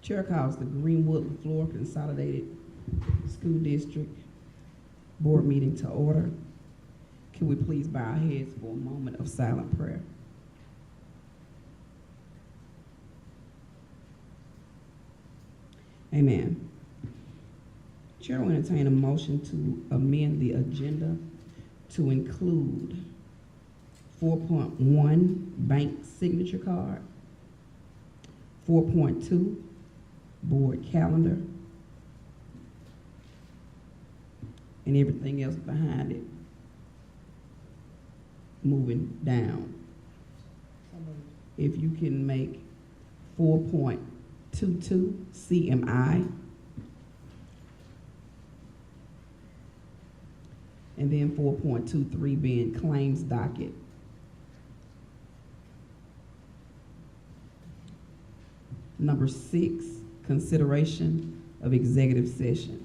Chair calls the Greenwood Floor Consolidated School District Board meeting to order. Can we please bow our heads for a moment of silent prayer? Amen. Chair will entertain a motion to amend the agenda to include 4.1 bank signature card, 4.2 board calendar, and everything else behind it, moving down. If you can make 4.22 CMI, and then 4.23 being claims docket. Number 6, consideration of executive session.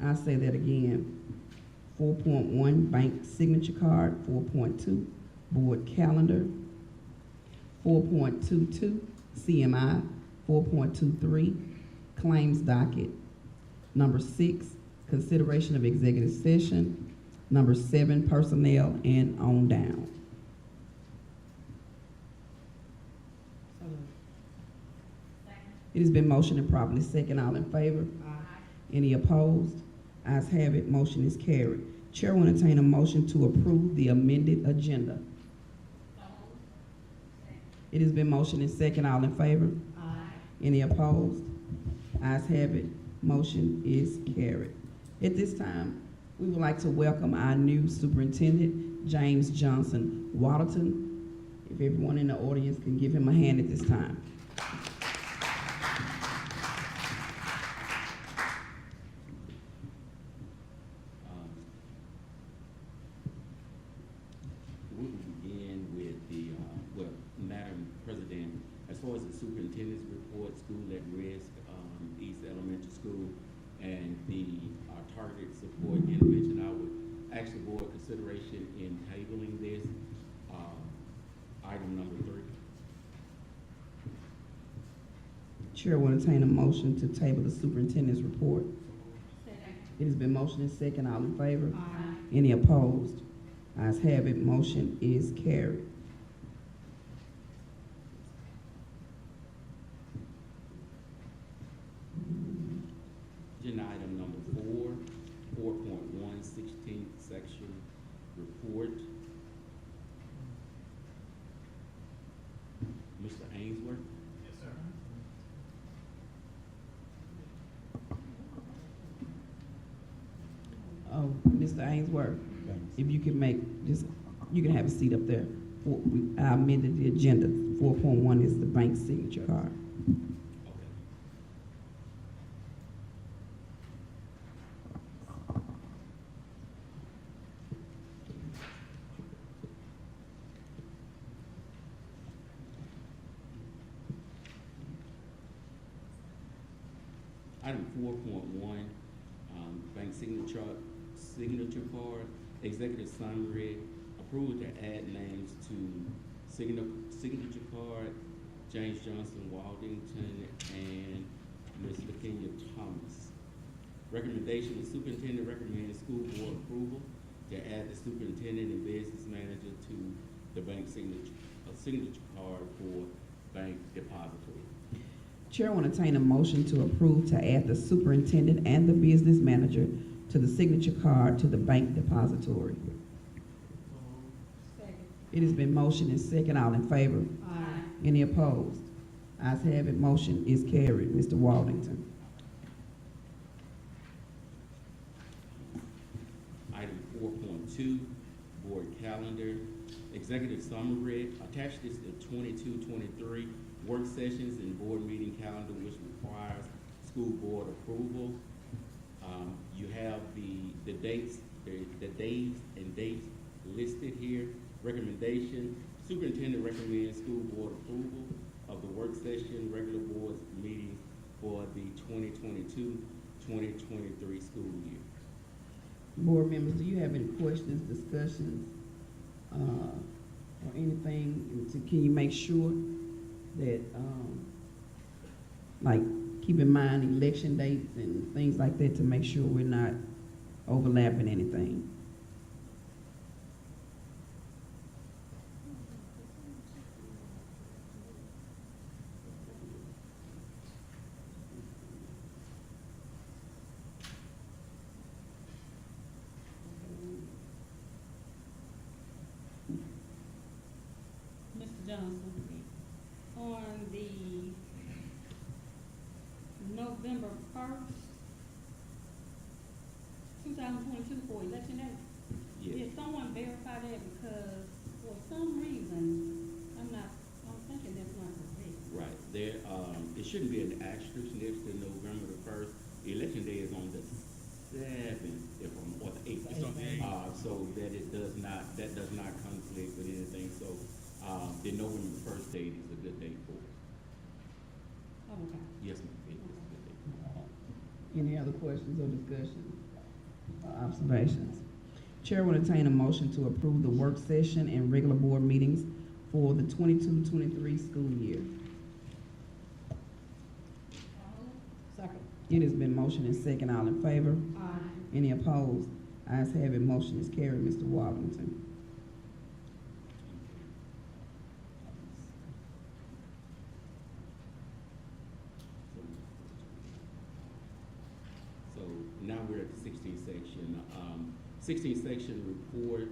I'll say that again. 4.1 bank signature card, 4.2 board calendar, 4.22 CMI, 4.23 claims docket. Number 6, consideration of executive session. Number 7, personnel, and on down. It has been motioned and properly second. All in favor? Aye. Any opposed? Ayes have it. Motion is carried. Chair will entertain a motion to approve the amended agenda. It has been motioned and second. All in favor? Aye. Any opposed? Ayes have it. Motion is carried. At this time, we would like to welcome our new superintendent, James Johnson Waddleton. If everyone in the audience can give him a hand at this time. We will begin with the, Madam President, as far as the superintendent's report, school at risk, East Elementary School, and the targeted support intervention, I would ask the board consideration in tabling this, item number 3. Chair will entertain a motion to table the superintendent's report. Second. It has been motioned and second. All in favor? Aye. Any opposed? Ayes have it. Motion is carried. Agenda item number 4, 4.1, 16th section report. Mr. Ainsworth? Yes, sir. Oh, Mr. Ainsworth, if you can you can have a seat up there. I amended the agenda. 4.1 is the bank signature card. Okay. Item 4.1, bank signature card, executive summary, approval to add names to signature card, James Johnson Waldington and Ms. LaKenya Thomas. Recommendation, the superintendent recommends school board approval to add the superintendent and business manager to the bank signature card for bank depository. Chair will entertain a motion to approve to add the superintendent and the business manager to the signature card to the bank depository. Second. It has been motioned and second. All in favor? Aye. Any opposed? Ayes have it. Motion is carried. Mr. Waldington. Item 4.2, board calendar, executive summary. Attached is the 22-23 work sessions and board meeting calendar, which requires school board approval. You have the dates, the days and dates listed here. Recommendation, superintendent recommends school board approval of the work session, regular board meeting for the 2022-2023 school year. Board members, do you have any questions, discussions, or anything? Can you make sure that like, keep in mind election dates and things like that to make sure we're not overlapping anything. Mr. Johnson, on the November 1st, 2022 for election day, Yes. did someone verify that? Because for some reason, I'm thinking that's not correct. Right, there, it shouldn't be an asterisk next to November the 1st. Election day is on the 7th, or the 8th. It's on the 8th. So that that does not conflict with anything, so, the November the 1st date is a good date for us. Oh, okay. Yes, ma'am, it is a good date. Any other questions or discussion, observations? Chair will entertain a motion to approve the work session and regular board meetings for the 22-23 school year. Second. It has been motioned and second. All in favor? Aye. Any opposed? Ayes have it. Motion is carried. Mr. Washington. So now we're at the 16th section. 16th section report,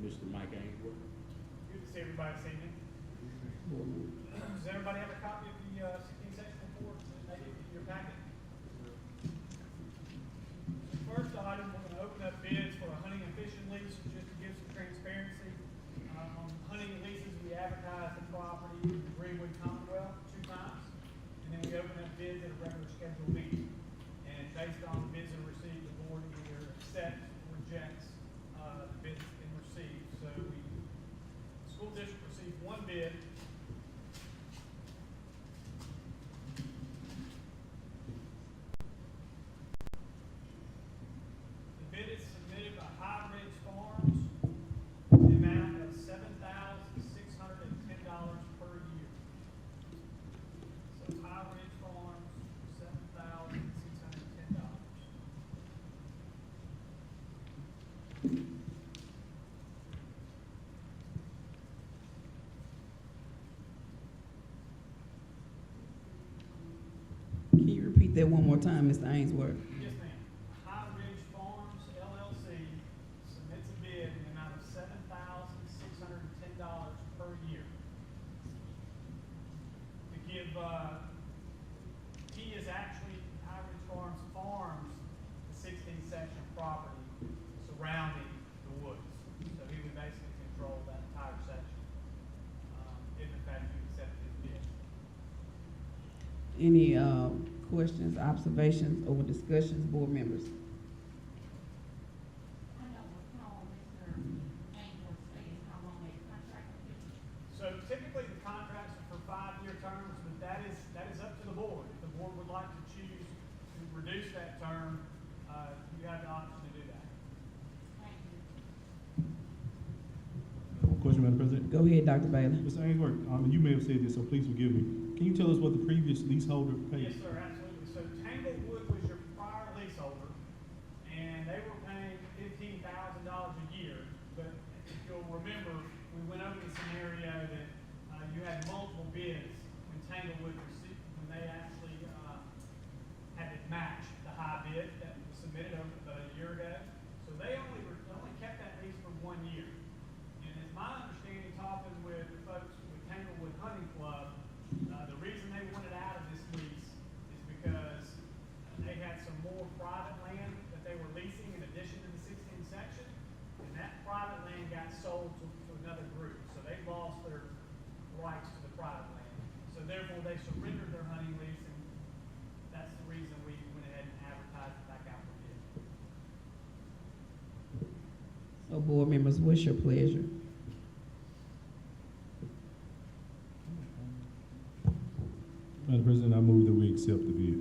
Mr. Mike Ainsworth. Good to see everybody this evening. Does everybody have a copy of the 16th section report that made it in your packet? First item, we're going to open up bids for a hunting and fishing lease, just to give some transparency. On hunting leases, we advertise the property in Greenwood Commonwealth 2 times, and then we open up bids at a regular scheduled meeting. And based on the bids that are received, the board either accepts or rejects the bids that have been received. So the school district received 1 bid. The bid is submitted by High Ridge Farms, the amount of $7,610 per year. So High Ridge Farms, $7,610. Can you repeat that one more time, Mr. Ainsworth? Yes, ma'am. High Ridge Farms LLC submits a bid in the amount of $7,610 per year. To give, he is actually, High Ridge farms the 16th section of property surrounding the woods. So he would basically control that entire section, if in fact you accept his bid. Any questions, observations, or discussions, board members? I don't recall Mr. Ainsworth saying how long a contract would be. So typically, the contracts are for 5-year terms, but that is up to the board. If the board would like to choose to reduce that term, you have the option to do that. Thank you. Question, Madam President. Go ahead, Dr. Bailey. Mr. Ainsworth, you may have said this, so please forgive me. Can you tell us what the previous leaseholder paid? Yes, sir, absolutely. So Tanglewood was your prior leaseholder, and they were paying $15,000 a year. But if you'll remember, we went over the scenario that you had multiple bids when Tanglewood received, when they actually had to match the high bid that was submitted over about a year ago. So they only kept that lease for 1 year. And it's my understanding, talking with the folks with Tanglewood Hunting Club, the reason they wanted out of this lease is because they had some more private land that they were leasing in addition to the 16th section, and that private land got sold to another group. So they lost their rights to the private land. So therefore, they surrendered their hunting lease, and that's the reason we went ahead and advertised it back out for bid. So, board members, what's your pleasure? Madam President, I move that we accept the bid.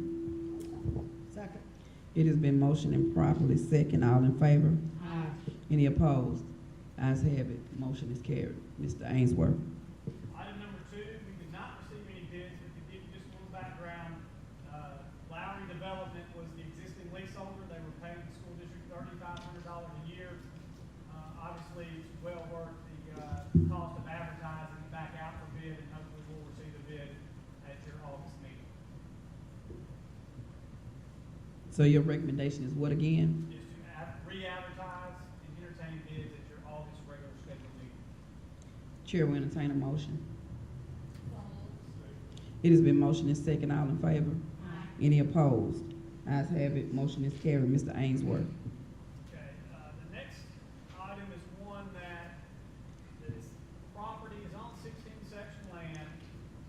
Second. It has been motioned and properly second. All in favor? Aye. Any opposed? Ayes have it. Motion is carried. Mr. Ainsworth. Item number 2, we did not receive any bids, but to give you just a little background, development was the existing leaseholder. They were paying the school district $3,500 a year. Obviously, it's well worth the cost of advertising it back out for bid, and hopefully we'll receive a bid at your August meeting. So your recommendation is what again? Is to re-advertise and entertain bids at your August regular scheduled meeting. Chair will entertain a motion. So moved. It has been motioned and second. All in favor? Aye. Any opposed? Ayes have it. Motion is carried. Mr. Ainsworth. Okay, the next item is one that this property is on 16 section land.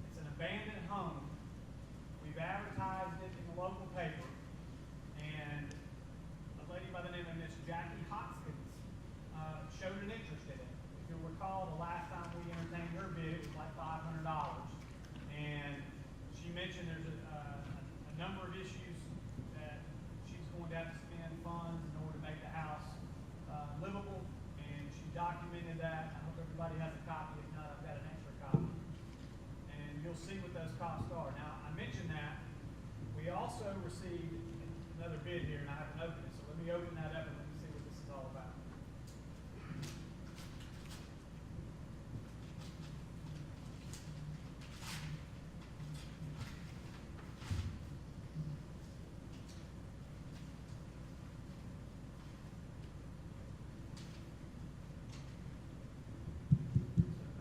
It's an abandoned home. We've advertised it in the local paper, and a lady by the name of Miss Jackie Hoskins showed an interest in it. If you'll recall, the last time we entertained her bid, it was like $500. And she mentioned there's a number of issues that she's going to have to spend funds in order to make the house livable, and she documented that. I hope everybody has a copy. If not, I've got an extra copy. And you'll see what those costs are. Now, I mentioned that. We also received another bid here, and I haven't opened it, so let me open that up and let me see what this is all about.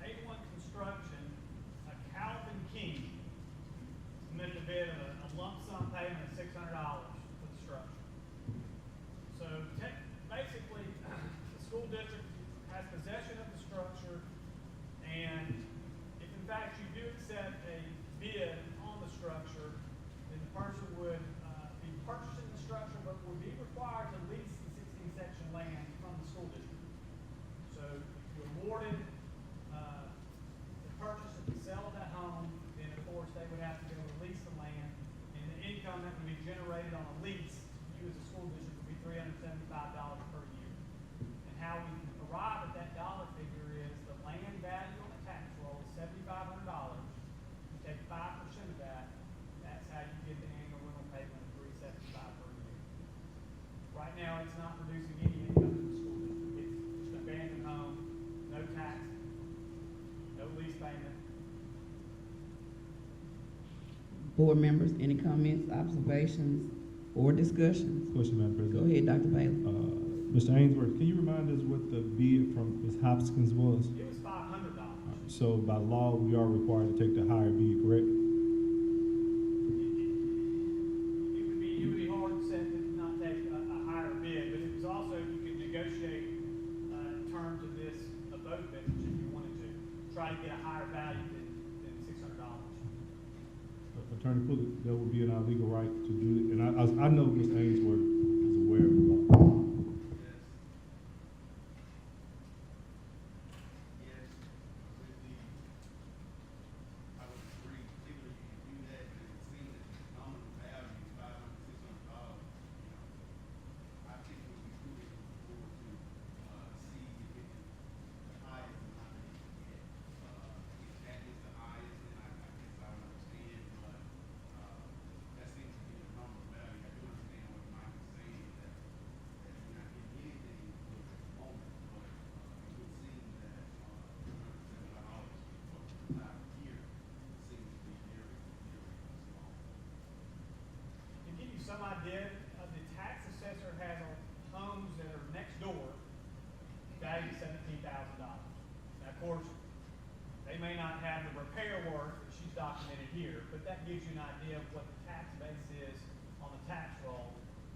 A1 Construction, Calvin King, submitted a bid of a lump sum payment of $600 for the structure. So basically, the school district has possession of the structure, and if in fact you do accept a bid on the structure, then the person would be purchasing the structure, but would be required to lease the 16 section land from the school district. So if you're awarded the purchase of the sale of that home, then of course they would have to go and lease the land, and the income that would be generated on a lease, you as a school district, would be $375 per year. And how we arrive at that dollar figure is the land value on the tax roll is $7,500. You take 5% of that, that's how you get the annual rental payment of $375 per year. Right now, it's not producing any income to the school district. It's just an abandoned home, no tax, no lease payment. Board members, any comments, observations, or discussions? Question, Madam Go President. ahead, Dr. Bailey. Mr. Ainsworth, can you remind us what the bid from Ms. Hopkins was? It was $500. So by law, we are required to take the higher bid, correct? It would be hard to set to not take a higher bid, but it was also, you could negotiate in terms of this, of both bids if you wanted to, try to get a higher value than $600. Attorney Pulley, that would be in our legal right to do it, and I know Mr. Ainsworth is aware of the law. Yes, with the, I would agree, particularly if you do that, and it seems that the nominal value is $500, $600, I think it would be prudent for the board to, see if it is the highest amount that it can get. If that is the highest, then I guess I would understand, but, that seems to be the nominal value. I do understand what Mike is saying, that you're not getting anything for the moment, but, it would seem that, $700 for the entire year seems to be very, very small. To give you some idea, the tax assessor has homes that are next door, valued at $17,000. Now, of course, they may not have the repair work that she's documented here, but that gives you an idea of what the tax base is on the tax roll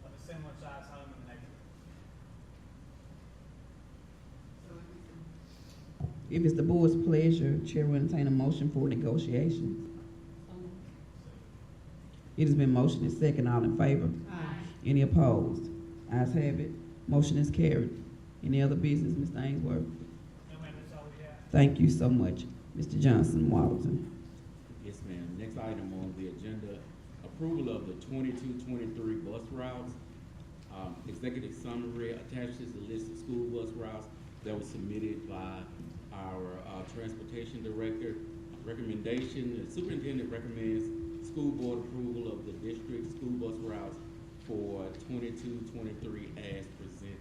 of a similar size home in the neighborhood. If it's the board's pleasure, Chair will entertain a motion for negotiations. So moved. It has been motioned and second. All in favor? Aye. Any opposed? Ayes have it. Motion is carried. Any other business, Mr. Ainsworth? No, ma'am, that's all we have. Thank you so much. Mr. Johnson Waddleton. Yes, ma'am. Next item on the agenda, approval of the 22-23 bus routes. Executive summary attaches the list of school bus routes that was submitted by our transportation director. Recommendation, the superintendent recommends school board approval of the district school bus routes 22-23 as presented.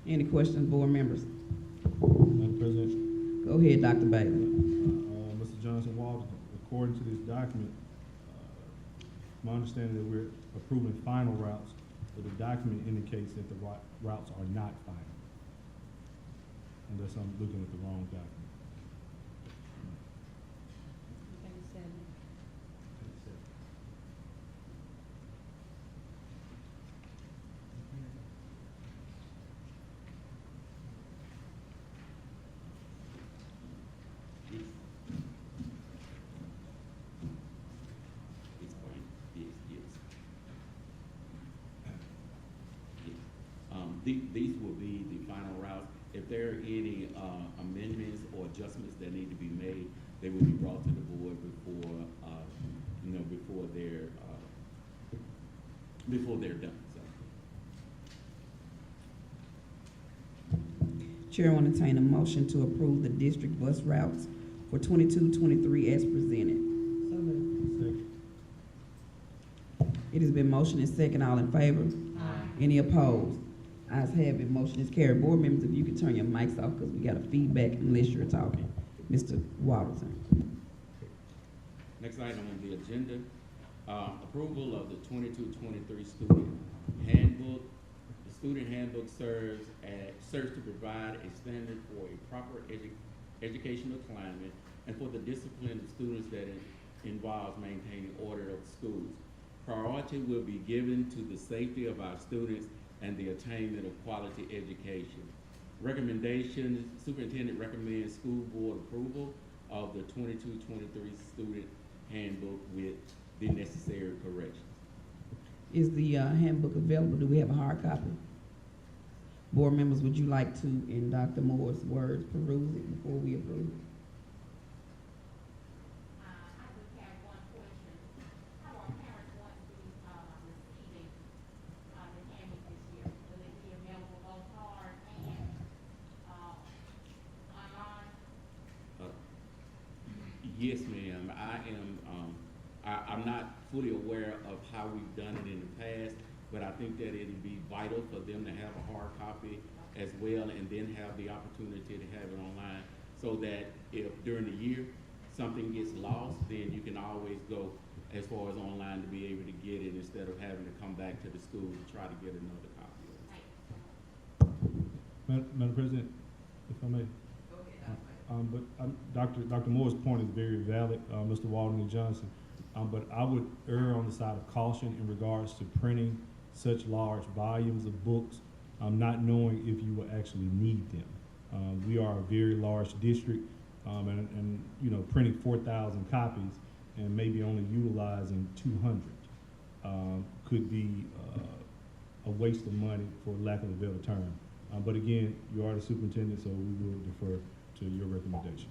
Any questions, board members? Madam President, Go ahead, Dr. Bailey. Mr. Johnson Walden, according to this document, my understanding that we're approving final routes, but the document indicates that the routes are not final. Unless I'm looking at the wrong document. Page 7. It's fine. Yes, yes. Yes. These will be the final routes. If there are any amendments or adjustments that need to be made, they will be brought to the board before, before they're done, so. Chair will entertain a motion to approve the district bus routes for 22-23 as presented. So moved. Second. It has been motioned and second. All in favor? Any opposed? Ayes have it, motion is carried. Board members, if you could turn your mics off because we got a feedback unless you're talking. Mr. Waddleton. Next item on the agenda, approval of the 22-23 student handbook. The student handbook serves to provide a standard for a proper educational climate and for the discipline of students that it involves maintaining order of schools. Priority will be given to the safety of our students and the attainment of quality education. Recommendations, superintendent recommends school board approval of the 22-23 student handbook with the necessary corrections. Is the handbook available? Do we have a hard copy? Board members, would you like to, in Dr. Moore's words, peruse it before we approve it? I would have one question. How are parents going to be receiving the handbook this year? Will it be available both hard and online? Yes, ma'am. I'm not fully aware of how we've done it in the past, but I think that it'd be vital for them to have a hard copy as well, and then have the opportunity to have it online, so that if during the year something gets lost, then you can always go as far as online to be able to get it instead of having to come back to the school to try to get another copy of it. Madam President, if I may. Dr. Moore's point is very valid, Mr. Walden and Johnson. But I would err on the side of caution in regards to printing such large volumes of books, not knowing if you will actually need them. We are a very large district, and printing 4,000 copies and maybe only utilizing 200 could be a waste of money, for lack of a better term. But again, you are the superintendent, so we will defer to your recommendation.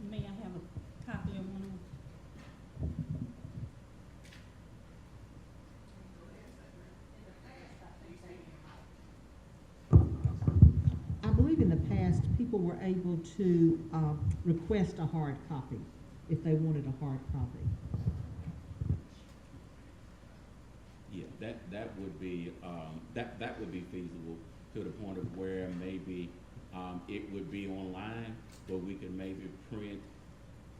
May I have a copy of one of them? I believe in the past, people were able to request a hard copy if they wanted a hard copy. Yeah, that would be that would be feasible to the point of where maybe it would be online, but we could maybe print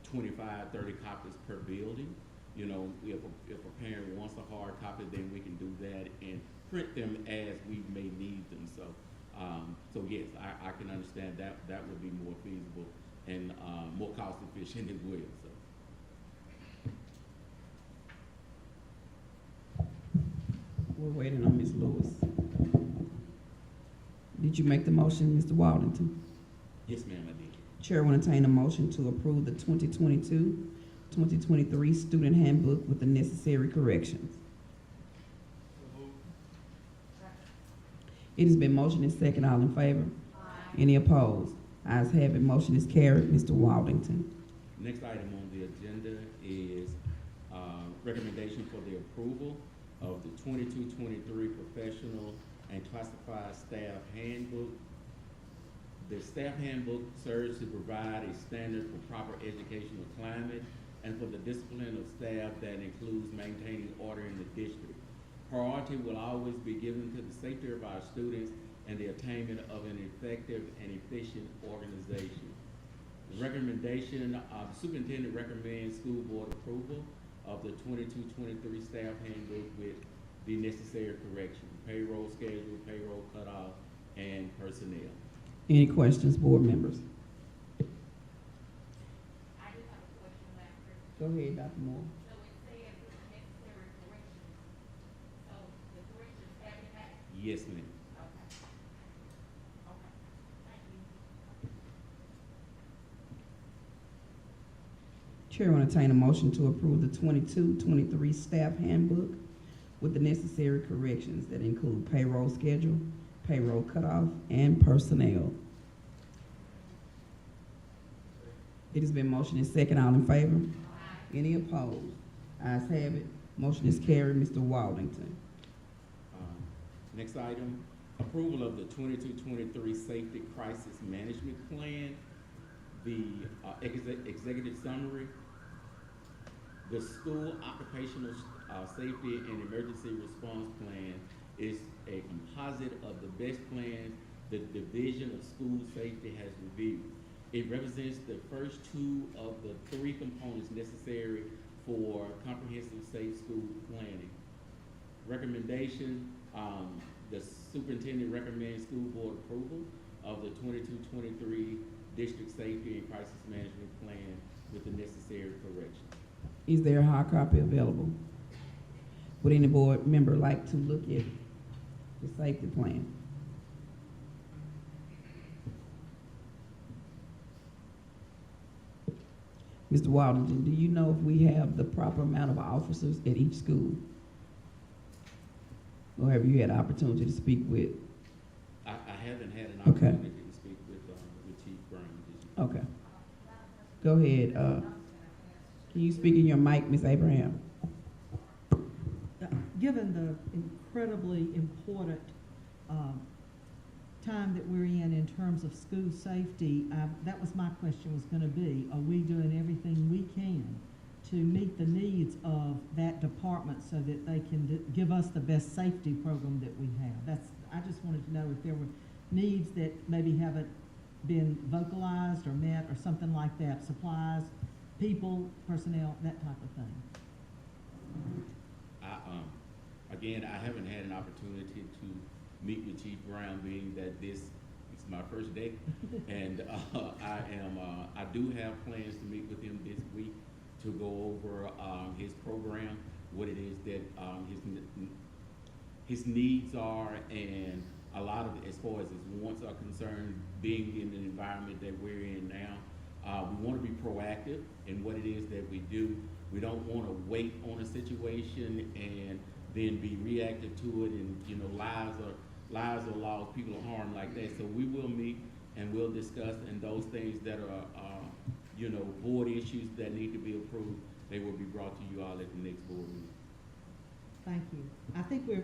25, 30 copies per building. You know, if a parent wants a hard copy, then we can do that and print them as we may need them. So, so yes, I can understand that would be more feasible and more cost efficient as well. So. We're waiting on Ms. Lewis. Did you make the motion, Mr. Waldington? Yes, ma'am, I did. Chair will entertain a motion to approve the 2022-2023 student handbook with the necessary corrections. It has been motioned and second. All in favor? Any opposed? Ayes have it, motion is carried. Mr. Waldington. Next item on the agenda is recommendation for the approval of the 22-23 professional and classified staff handbook. The staff handbook serves to provide a standard for proper educational climate and for the discipline of staff that includes maintaining order in the district. Priority will always be given to the safety of our students and the attainment of an effective and efficient organization. The recommendation, the superintendent recommends school board approval of the 22-23 staff handbook with the necessary correction, payroll schedule, payroll cutoff, and personnel. Any questions, board members? I do have a question, Lester. Go ahead, Dr. Moore. So it says with necessary corrections. So the corrections have been made? Yes, ma'am. Okay. Okay, thank you. Chair will entertain a motion to approve the 22-23 staff handbook with the necessary corrections that include payroll schedule, payroll cutoff, and personnel. It has been motioned and second. All in favor? Any opposed? Ayes have it. Motion is carried. Mr. Waldington. Next item, approval of the 22-23 Safety Crisis Management Plan. The executive summary. The school occupational safety and emergency response plan is a composite of the best plans the Division of School Safety has reviewed. It represents the first two of the three components necessary for comprehensive safe school planning. Recommendation, the superintendent recommends school board approval of the 22-23 district safety and crisis management plan with the necessary corrections. Is there a hard copy available? Would any board member like to look at the safety plan? Mr. Waldington, do you know if we have the proper amount of officers at each school? Or have you had opportunity to speak with? I haven't had an Okay. opportunity to speak with Chief Brown this year. Okay. Go ahead. Can you speak in your mic, Ms. Abraham? Given the incredibly important time that we're in terms of school safety, that was my question was going to be, are we doing everything we can to meet the needs of that department so that they can give us the best safety program that we have? I just wanted to know if there were needs that maybe haven't been vocalized or met or something like that, supplies, people, personnel, that type of thing. Again, I haven't had an opportunity to meet with Chief Brown, being that this is my first day, and I do have plans to meet with him this week to go over his program, what it is that his needs are, and a lot of, as far as his wants are concerned, being in the environment that we're in now. We want to be proactive in what it is that we do. We don't want to wait on a situation and then be reactive to it, and lives are lost, people are harmed like that. So we will meet and we'll discuss, and those things that are board issues that need to be approved, they will be brought to you all at the next board meeting. Thank you. I think we're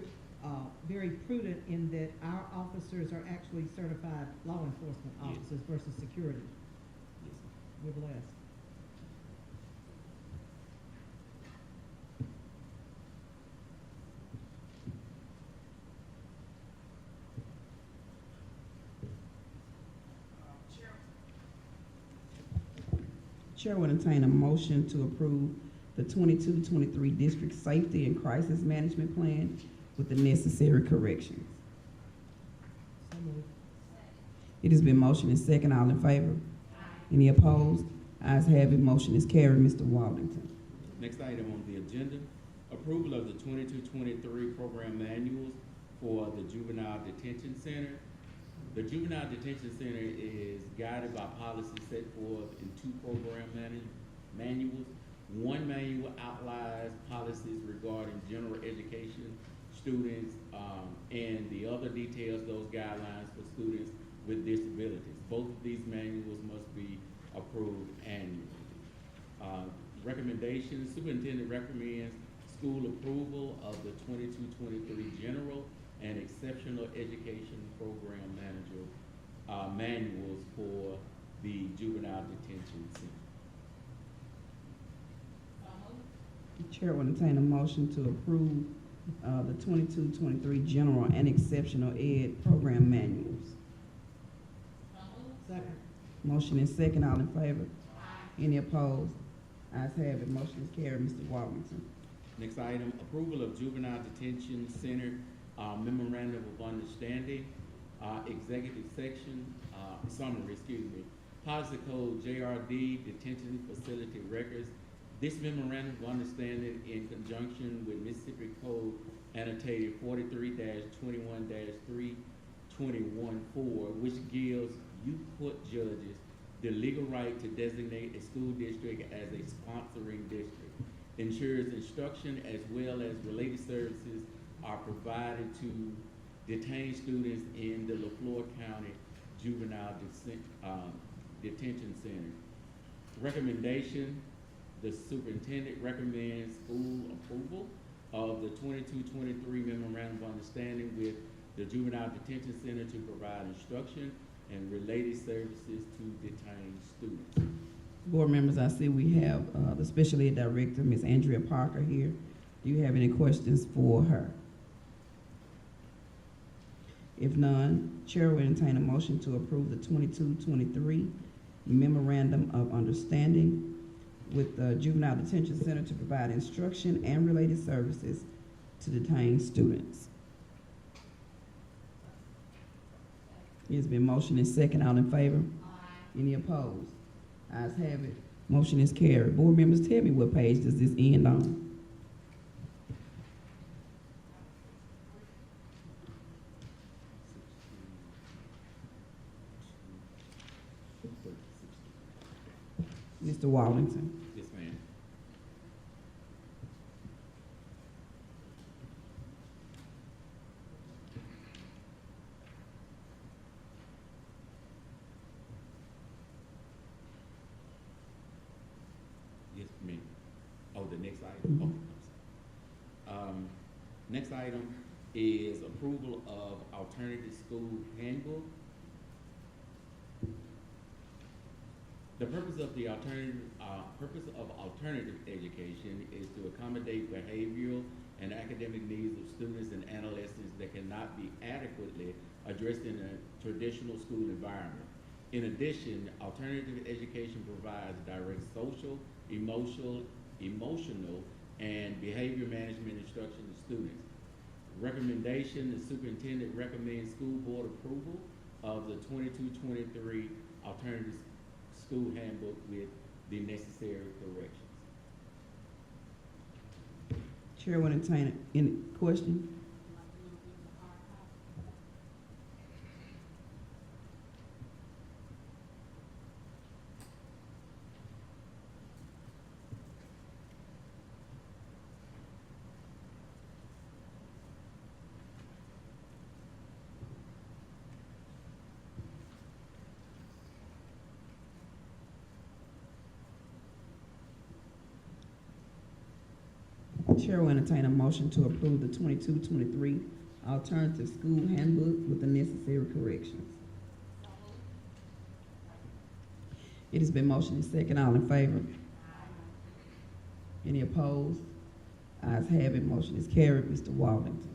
very prudent in that our officers are actually certified law enforcement Yes. officers versus security. Yes. We're blessed. Chair will entertain a motion to approve the 22-23 district safety and crisis management plan with the necessary corrections. So moved. It has been motioned and second. All in favor? Any opposed? Ayes have it. Motion is carried. Mr. Waldington. Next item on the agenda, approval of the 22-23 program manuals for the Juvenile Detention Center. The Juvenile Detention Center is guided by policies set forth in two program manuals. One manual outlines policies regarding general education students, and the other details those guidelines for students with disabilities. Both of these manuals must be approved annually. Recommendations, superintendent recommends school approval of the 22-23 general and exceptional education program manuals for the juvenile detention center. Chair will entertain a motion to approve the 22-23 general and exceptional ed program manuals. So moved. Second. Motion is second, all in favor? Any opposed? Ayes have it, motion is carried. Mr. Walton. Next item, approval of juvenile detention center memorandum of understanding, executive section, summary, excuse me. Policy code JRD, detention facility records. This memorandum of understanding in conjunction with Mississippi Code annotated 43-21.3.21.4, which gives youth court judges the legal right to designate a school district as a sponsoring district. Ensures instruction as well as related services are provided to detained students in the LaFleur County Juvenile Detention Center. Recommendation, the superintendent recommends school approval of the 22-23 memorandum of understanding with the Juvenile Detention Center to provide instruction and related services to detained students. Board members, I see we have the special ed director, Ms. Andrea Parker, here. Do you have any questions for her? If none, Chair will entertain a motion to approve the 22-23 memorandum of understanding with the Juvenile Detention Center to provide instruction and related services to detained students. It's been motioned and second, all in favor? Any opposed? Ayes have it, motion is carried. Board members, tell me what page does this end on? Mr. Wallington. Yes, ma'am. Yes, ma'am. Oh, the next item? Oh, I'm sorry. Next item is approval of alternative school handbook. The purpose of the alternative education is to accommodate behavioral and academic needs of students and adolescents that cannot be adequately addressed in a traditional school environment. In addition, alternative education provides direct social, emotional, and behavior management instruction to students. Recommendation, the superintendent recommends school board approval of the 22-23 alternative school handbook with the necessary corrections. Chair will entertain any question? Chair will entertain a motion to approve the 22-23 alternative school handbook with the necessary corrections. It has been motioned and second, all in favor? Any opposed? Ayes have it, motion is carried. Mr. Wallington.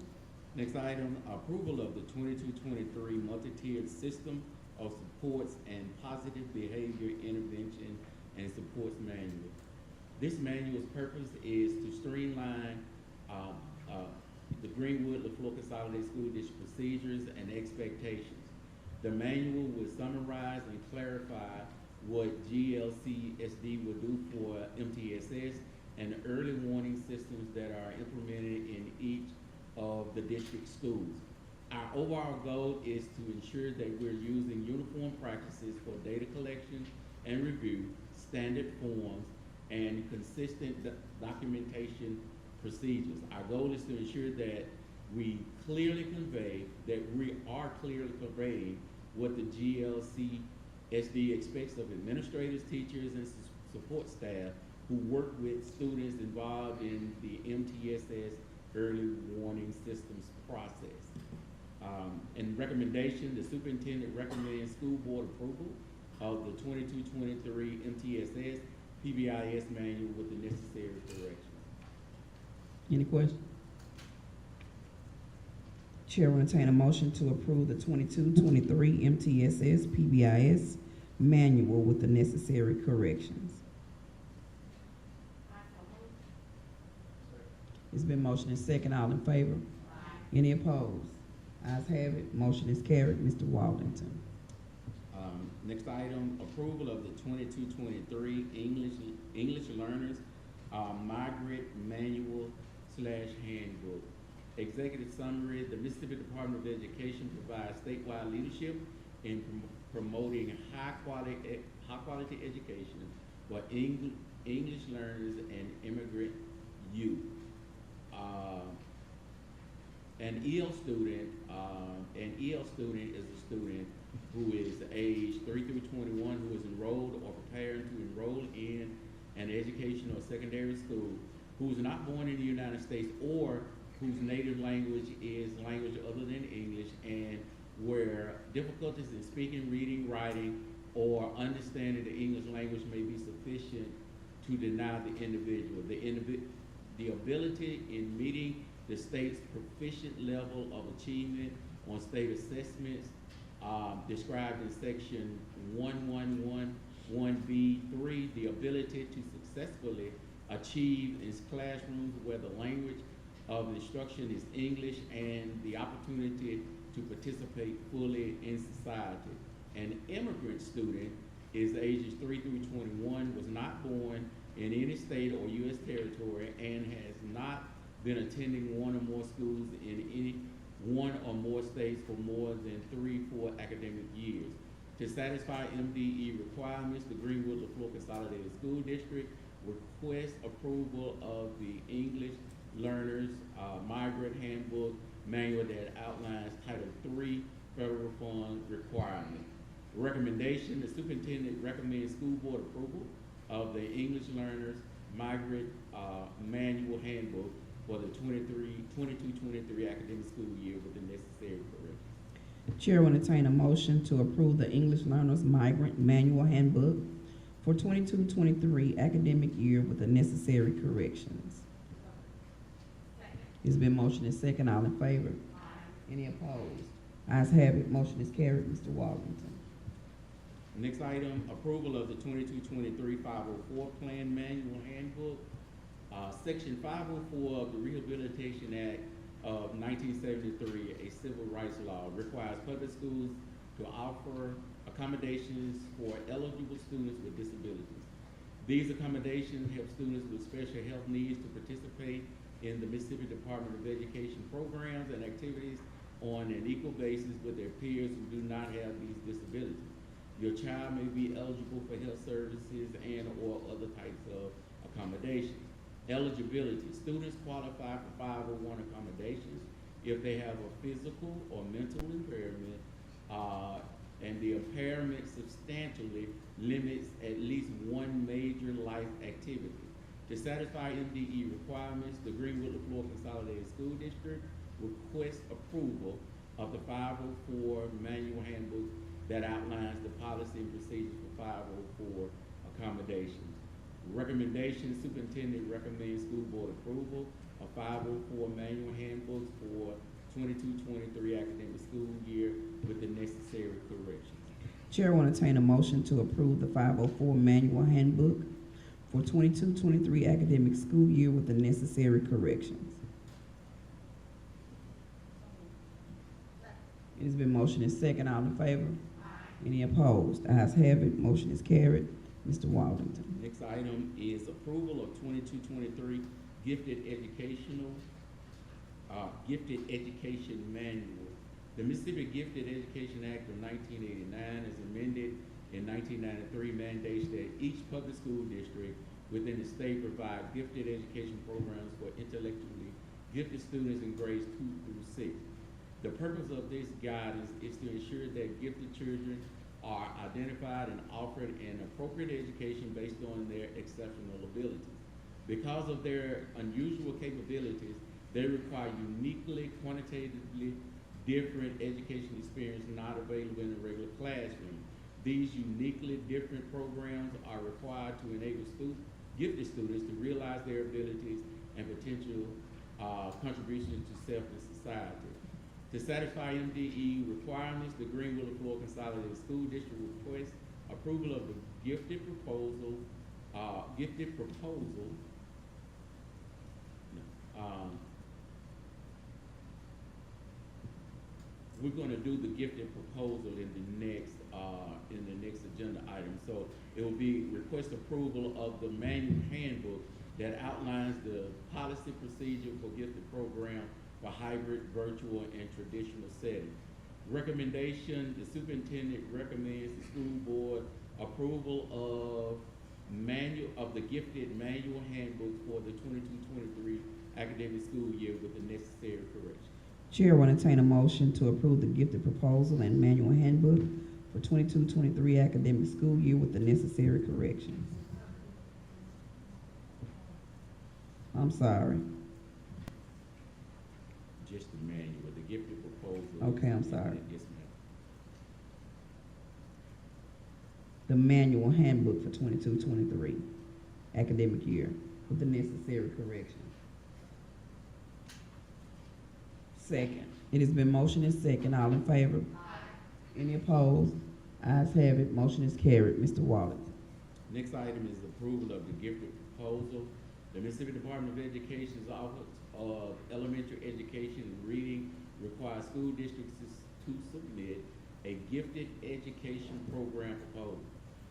Next item, approval of the 22-23 multi-tiered system of supports and positive behavior intervention and supports manual. This manual's purpose is to streamline the Greenwood LaFleur Consolidated School District procedures and expectations. The manual will summarize and clarify what GLCSD will do for MTSS and the early warning systems that are implemented in each of the district schools. Our overall goal is to ensure that we're using uniform practices for data collection and review, standard forms, and consistent documentation procedures. Our goal is to ensure that we clearly convey, that we are clearly conveying what the GLCSD expects of administrators, teachers, and support staff who work with students involved in the MTSS early warning systems process. In recommendation, the superintendent recommends school board approval of the 22-23 MTSS PBIS manual with the necessary corrections. Any questions? Chair will entertain a motion to approve the 22-23 MTSS PBIS manual with the necessary corrections. I so moved. It's been motioned and second. All in favor? Any opposed? Ayes have it. Motion is carried. Mr. Waldington. Next item, approval of the 22-23 English Learners Migrant Manual / Handbook. Executive summary: the Mississippi Department of Education provides statewide leadership in promoting high quality education for English learners and immigrant youth. An EL student is a student who is aged 3 through 21 who is enrolled or preparing to enroll in an educational or secondary school, who is not born in the United States or whose native language is language other than English, and where difficulties in speaking, reading, writing, or understanding the English language may be sufficient to deny the individual the ability in meeting the state's proficient level of achievement on state assessments described in section 1111B3, the ability to successfully achieve in classrooms where the language of instruction is English, and the opportunity to participate fully in society. An immigrant student is ages 3 through 21, was not born in any state or U.S. territory, and has not been attending one or more schools in any one or more states for more than 3-4 academic years. To satisfy MDE requirements, the Greenwood-LaFleur Consolidated School District requests approval of the English Learners Migrant Handbook manual that outlines Title III federal fund requirements. Recommendation: the superintendent recommends school board approval of the English Learners Migrant Manual Handbook for the 22-23 academic school year with the necessary corrections. Chair will entertain a motion to approve the English Learners Migrant Manual Handbook for 22-23 academic year with the necessary corrections. Second. It's been motioned and second. All in favor? Any opposed? Ayes have it. Motion is carried. Mr. Waldington. Next item, approval of the 22-23 504 Plan Manual Handbook. Section 504 of the Rehabilitation Act of 1973, a civil rights law, requires public schools to offer accommodations for eligible students with disabilities. These accommodations help students with special health needs to participate in the Mississippi Department of Education programs and activities on an equal basis with their peers who do not have these disabilities. Your child may be eligible for health services and or other types of accommodations. Eligibility: students qualify for 501 accommodations if they have a physical or mental impairment and the impairment substantially limits at least one major life activity. To satisfy MDE requirements, the Greenwood-LaFleur Consolidated School District requests approval of the 504 Manual Handbook that outlines the policy and procedures for 504 accommodations. Recommendation: superintendent recommends school board approval of 504 manual handbooks for 22-23 academic school year with the necessary corrections. Chair will entertain a motion to approve the 504 manual handbook for 22-23 academic school year with the necessary corrections. It has been motioned and second. All in favor? Any opposed? Ayes have it. Motion is carried. Mr. Waldington. Next item is approval of 22-23 Gifted Education Manual. The Mississippi Gifted Education Act of 1989, as amended in 1993, mandates that each public school district within the state provide gifted education programs for intellectually gifted students in grades 2 through 6. The purpose of this guidance is to ensure that gifted children are identified and offered an appropriate education based on their exceptional abilities. Because of their unusual capabilities, they require uniquely, quantitatively different education experience not available in a regular classroom. These uniquely different programs are required to enable gifted students to realize their abilities and potential contribution to self and society. To satisfy MDE requirements, the Greenville Florida Consolidated School District requests approval of the gifted proposal. We're gonna do the gifted proposal in the next agenda item. So it will be request approval of the manual handbook that outlines the policy procedure for gifted program for hybrid, virtual, and traditional setting. Recommendation, the superintendent recommends the school board approval of the gifted manual handbook for the 22-23 academic school year with the necessary corrections. Chair will entertain a motion to approve the gifted proposal and manual handbook for 22-23 academic school year with the necessary corrections. I'm sorry. Just the manual, the gifted proposal. Okay, I'm sorry. Yes, ma'am. The manual handbook for 22-23 academic year with the necessary corrections. Second. It has been motioned and second. All in favor? Aye. Any opposed? Ayes have it. Motion is carried. Mr. Wallace. Next item is approval of the gifted proposal. The Mississippi Department of Education's Office of Elementary Education and Reading requires school districts to submit a gifted education program proposal.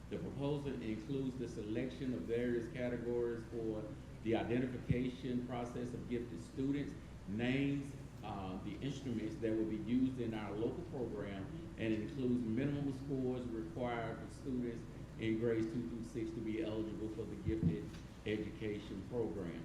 The proposal includes the selection of various categories for the identification process of gifted students, names, the instruments that will be used in our local program, and it includes minimum scores required for students in grades 2 through 6 to be eligible for the gifted education program.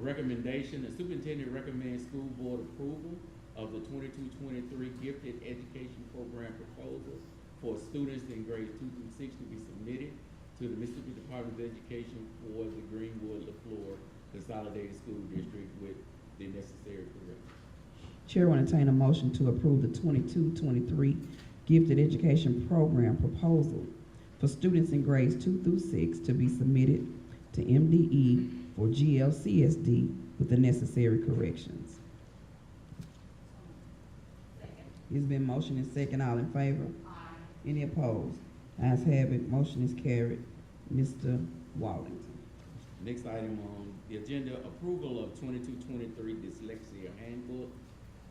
Recommendation, the superintendent recommends school board approval of the 22-23 gifted education program proposal for students in grades 2 through 6 to be submitted to the Mississippi Department of Education for the Greenwood-LaFleur Consolidated School District with the necessary corrections. Chair will entertain a motion to approve the 22-23 gifted education program proposal for students in grades 2 through 6 to be submitted to MDE for GLCSD with the necessary corrections. It's been motioned and second. All in favor? Aye. Any opposed? Ayes have it. Motion is carried. Mr. Wallington. Next item on the agenda, approval of 22-23 Dyslexia Handbook.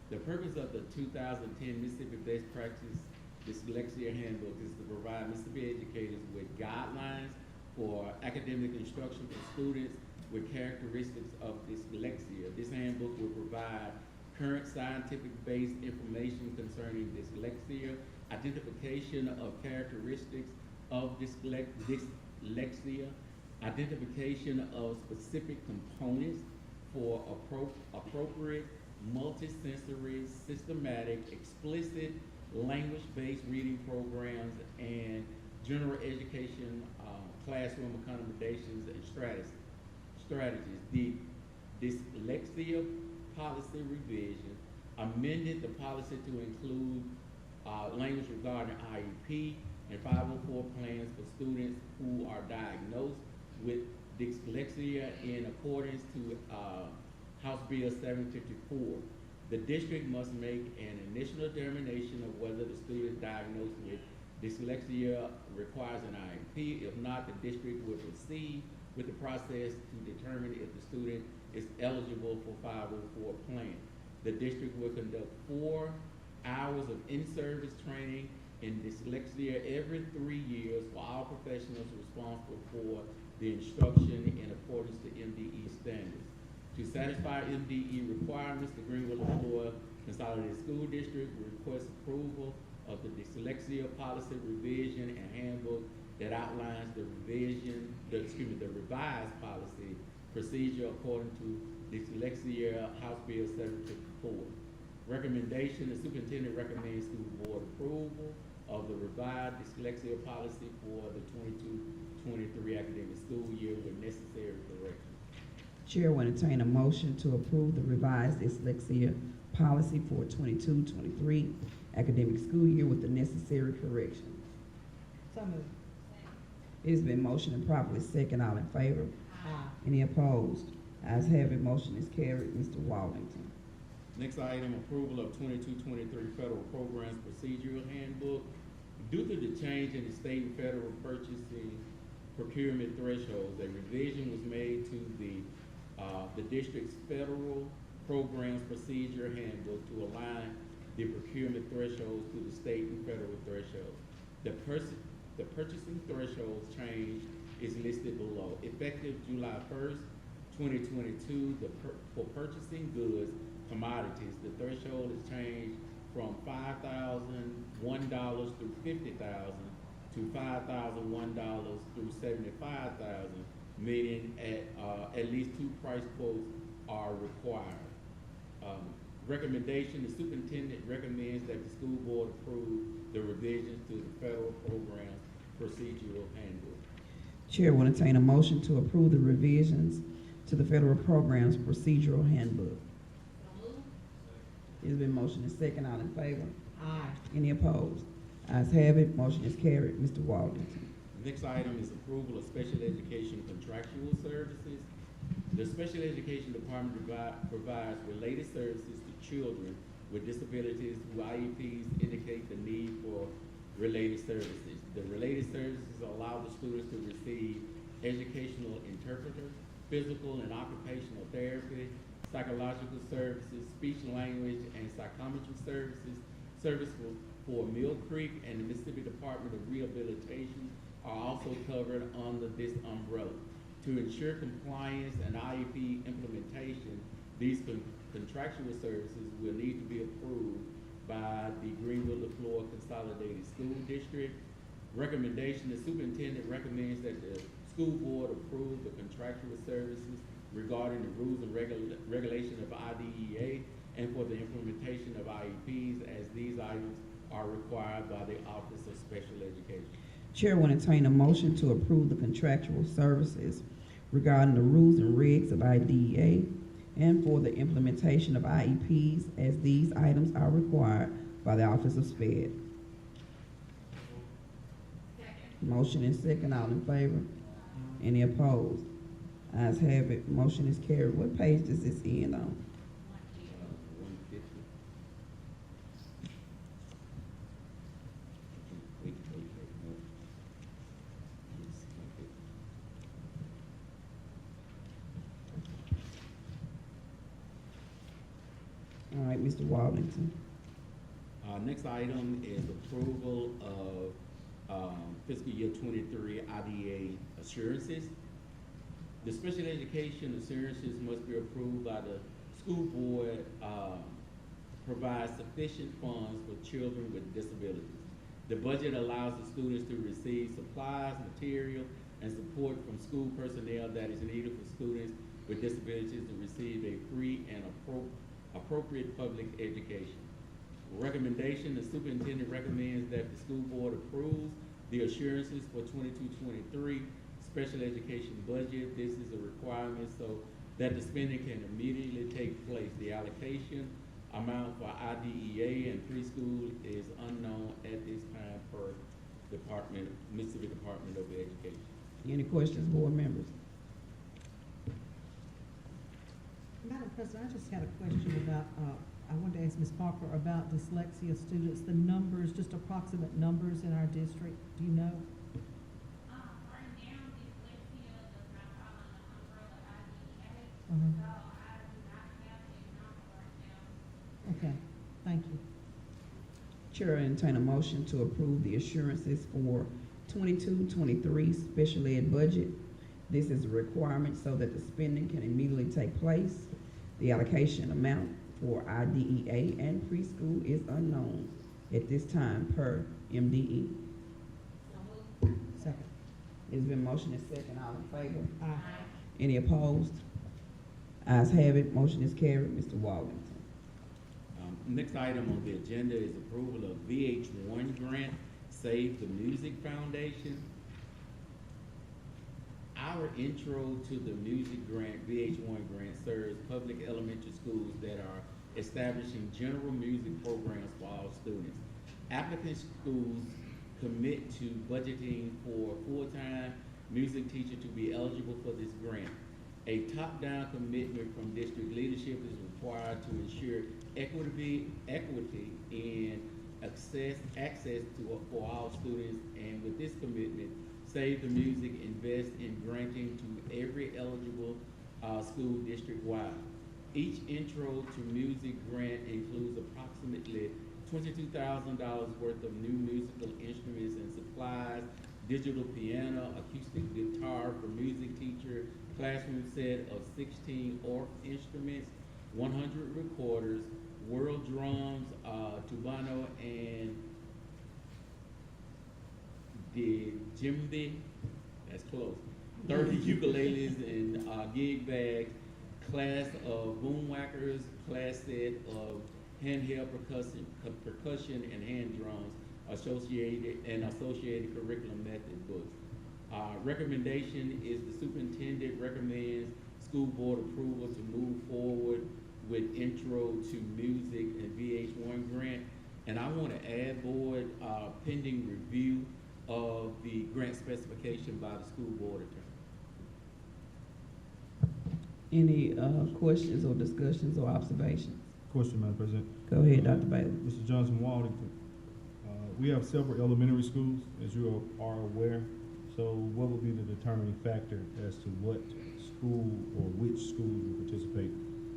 The purpose of the 2010 Mississippi Best Practice Dyslexia Handbook is to provide Mississippi educators with guidelines for academic instruction for students with characteristics of dyslexia. This handbook will provide current scientific-based information concerning dyslexia, identification of characteristics of dyslexia, identification of specific components for appropriate multisensory, systematic, explicit, language-based reading programs, and general education classroom accommodations and strategies. The dyslexia policy revision amended the policy to include language regarding IEP and 504 plans for students who are diagnosed with dyslexia in accordance to House Bill 754. The district must make an initial determination of whether the student diagnosed with dyslexia requires an IEP. If not, the district will proceed with the process to determine if the student is eligible for 504 plan. The district will conduct 4 hours of in-service training in dyslexia every 3 years for all professionals responsible for the instruction in accordance to MDE standards. To satisfy MDE requirements, the Greenwood-LaFleur Consolidated School District will request approval of the dyslexia policy revision and handbook that outlines the revised policy procedure according to Dyslexia House Bill 754. Recommendation, the superintendent recommends school board approval of the revised dyslexia policy for the 22-23 academic school year with necessary corrections. Chair will entertain a motion to approve the revised dyslexia policy for 22-23 academic school year with the necessary corrections. So moved. It has been motioned and properly second. All in favor? Aye. Any opposed? Ayes have it, motion is carried. Mr. Wallington. Next item, approval of 22-23 federal programs procedural handbook. Due to the change in the state and federal purchasing procurement thresholds, a revision was made to the district's federal programs procedure handbook to align the procurement thresholds to the state and federal thresholds. The purchasing thresholds change is listed below. Effective July 1st, 2022, for purchasing goods, commodities, the threshold is changed from $5,001 through $50,000 to $5,001 through $75,000, meaning at least two price quotes are required. Recommendation, the superintendent recommends that the school board approve the revisions to the federal programs procedural handbook. Chair will entertain a motion to approve the revisions to the federal programs procedural handbook. So moved. It's been motioned and second. All in favor? Aye. Any opposed? Ayes have it, motion is carried. Mr. Wallington. Next item is approval of special education contractual services. The special education department provides related services to children with disabilities who IEPs indicate the need for related services. The related services allow the students to receive educational interpreter, physical and occupational therapy, psychological services, speech language and psychometry services. Service for Mill Creek and the Mississippi Department of Rehabilitation are also covered under this umbrella. To ensure compliance and IEP implementation, these contractual services will need to be approved by the Greenville-LaFleur Consolidated School District. Recommendation, the superintendent recommends that the school board approve the contractual services regarding the rules and regulation of IDEA and for the implementation of IEPs, as these items are required by the Office of Special Education. Chair will entertain a motion to approve the contractual services regarding the rules and regs of IDEA and for the implementation of IEPs, as these items are required by the Office of SPED. Second. Motion and second, all in favor? Any opposed? Ayes have it, motion is carried. What page does this end on? 150. Wait. No. Yes, 150. All right, Mr. Wallington. Next item is approval of fiscal year 23 IDA assurances. The special education assurances must be approved by the school board, provide sufficient funds for children with disabilities. The budget allows the students to receive supplies, material, and support from school personnel that is needed for students with disabilities to receive a free and appropriate public education. Recommendation, the superintendent recommends that the school board approves the assurances for 22-23 special education budget. This is a requirement so that the spending can immediately take place. The allocation amount for IDEA and preschool is unknown at this time per Mississippi Department of Education. Any questions, board members? Madam President, I just had a question about, I wanted to ask Ms. Parker about dyslexia students, the numbers, just approximate numbers in our district. Do you know? Right now, dyslexia does not fall under the umbrella IDEA, Mhm. so I do not have a number right now. Okay, thank you. Chair will entertain a motion to approve the assurances for 22-23 special ed budget. This is a requirement so that the spending can immediately take place. The allocation amount for IDEA and preschool is unknown at this time per MDE. So moved. Second. It's been motioned and second, all in favor? Aye. Any opposed? Ayes have it, motion is carried. Mr. Wallington. Next item on the agenda is approval of VH1 grant, Save the Music Foundation. Our intro to the music grant, VH1 grant, serves public elementary schools that are establishing general music programs for all students. Applicant schools commit to budgeting for a full-time music teacher to be eligible for this grant. A top-down commitment from district leadership is required to ensure equity and access for all students. And with this commitment, Save the Music invest in granting to every eligible school district-wide. Each intro to music grant includes approximately $22,000 worth of new musical instruments and supplies, digital piano, acoustic guitar for music teacher, classroom set of 16 orc instruments, 100 recorders, world drums, tubano, and the djembe, that's close, 30 ukuleles and gig bags, class of boomwhackers, class set of handheld percussion and hand drums, associated curriculum method books. Recommendation is the superintendent recommends school board approval to move forward with Intro to Music and VH1 grant. And I want to add, board, pending review of the grant specification by the school board attorney. Any questions or discussions or observations? Question, Madam President. Go ahead, Dr. Bailey. Mr. Johnson Waldington, we have several elementary schools, as you are aware. So what would be the determining factor as to what school or which schools will participate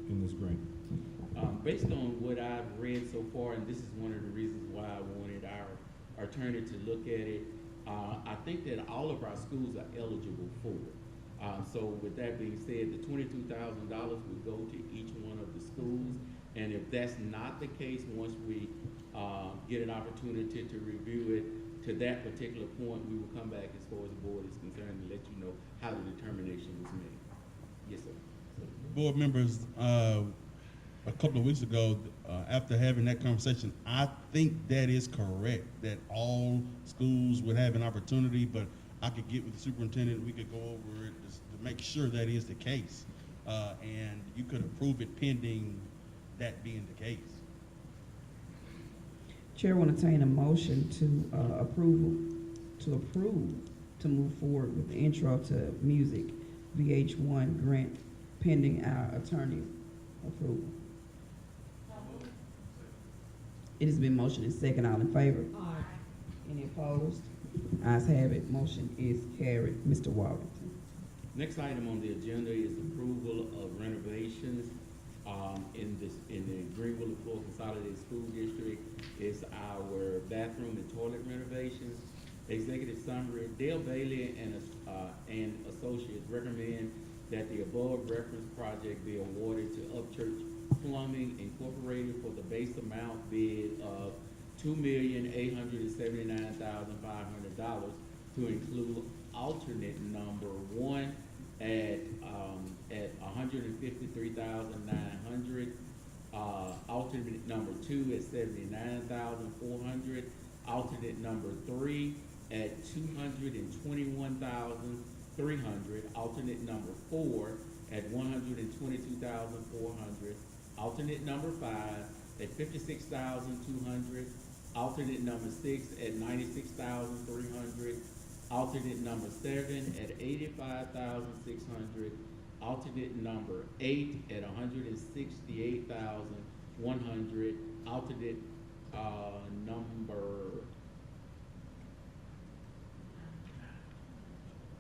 in this grant? Based on what I've read so far, and this is one of the reasons why I wanted our attorney to look at it, I think that all of our schools are eligible for it. So with that being said, the $22,000 would go to each one of the schools. And if that's not the case, once we get an opportunity to review it to that particular point, we will come back as far as the board is concerned and let you know how the determination was made. Yes, sir. Board members, a couple of weeks ago, after having that conversation, I think that is correct, that all schools would have an opportunity, but I could get with the superintendent, we could go over it to make sure that is the case. And you could approve it pending that being the case. Chair will entertain a motion to approve to move forward with the Intro to Music VH1 grant pending our attorney's approval. It has been motioned and second. All in favor? Aye. Any opposed? Ayes have it. Motion is carried. Mr. Waldington. Next item on the agenda is approval of renovations in the Greenville and Floyd Consolidated School District. Is our bathroom and toilet renovations. Executive summary: Dale Bailey and associates recommend that the above referenced project be awarded to Upchurch Plumbing Incorporated for the base amount bid of $2,879,500 to include alternate number 1 at $153,900, alternate number 2 at $79,400, alternate number 3 at $221,300, alternate number 4 at $122,400, alternate number 5 at $56,200, alternate number 6 at $96,300, alternate number 7 at $85,600, alternate number 8 at $168,100,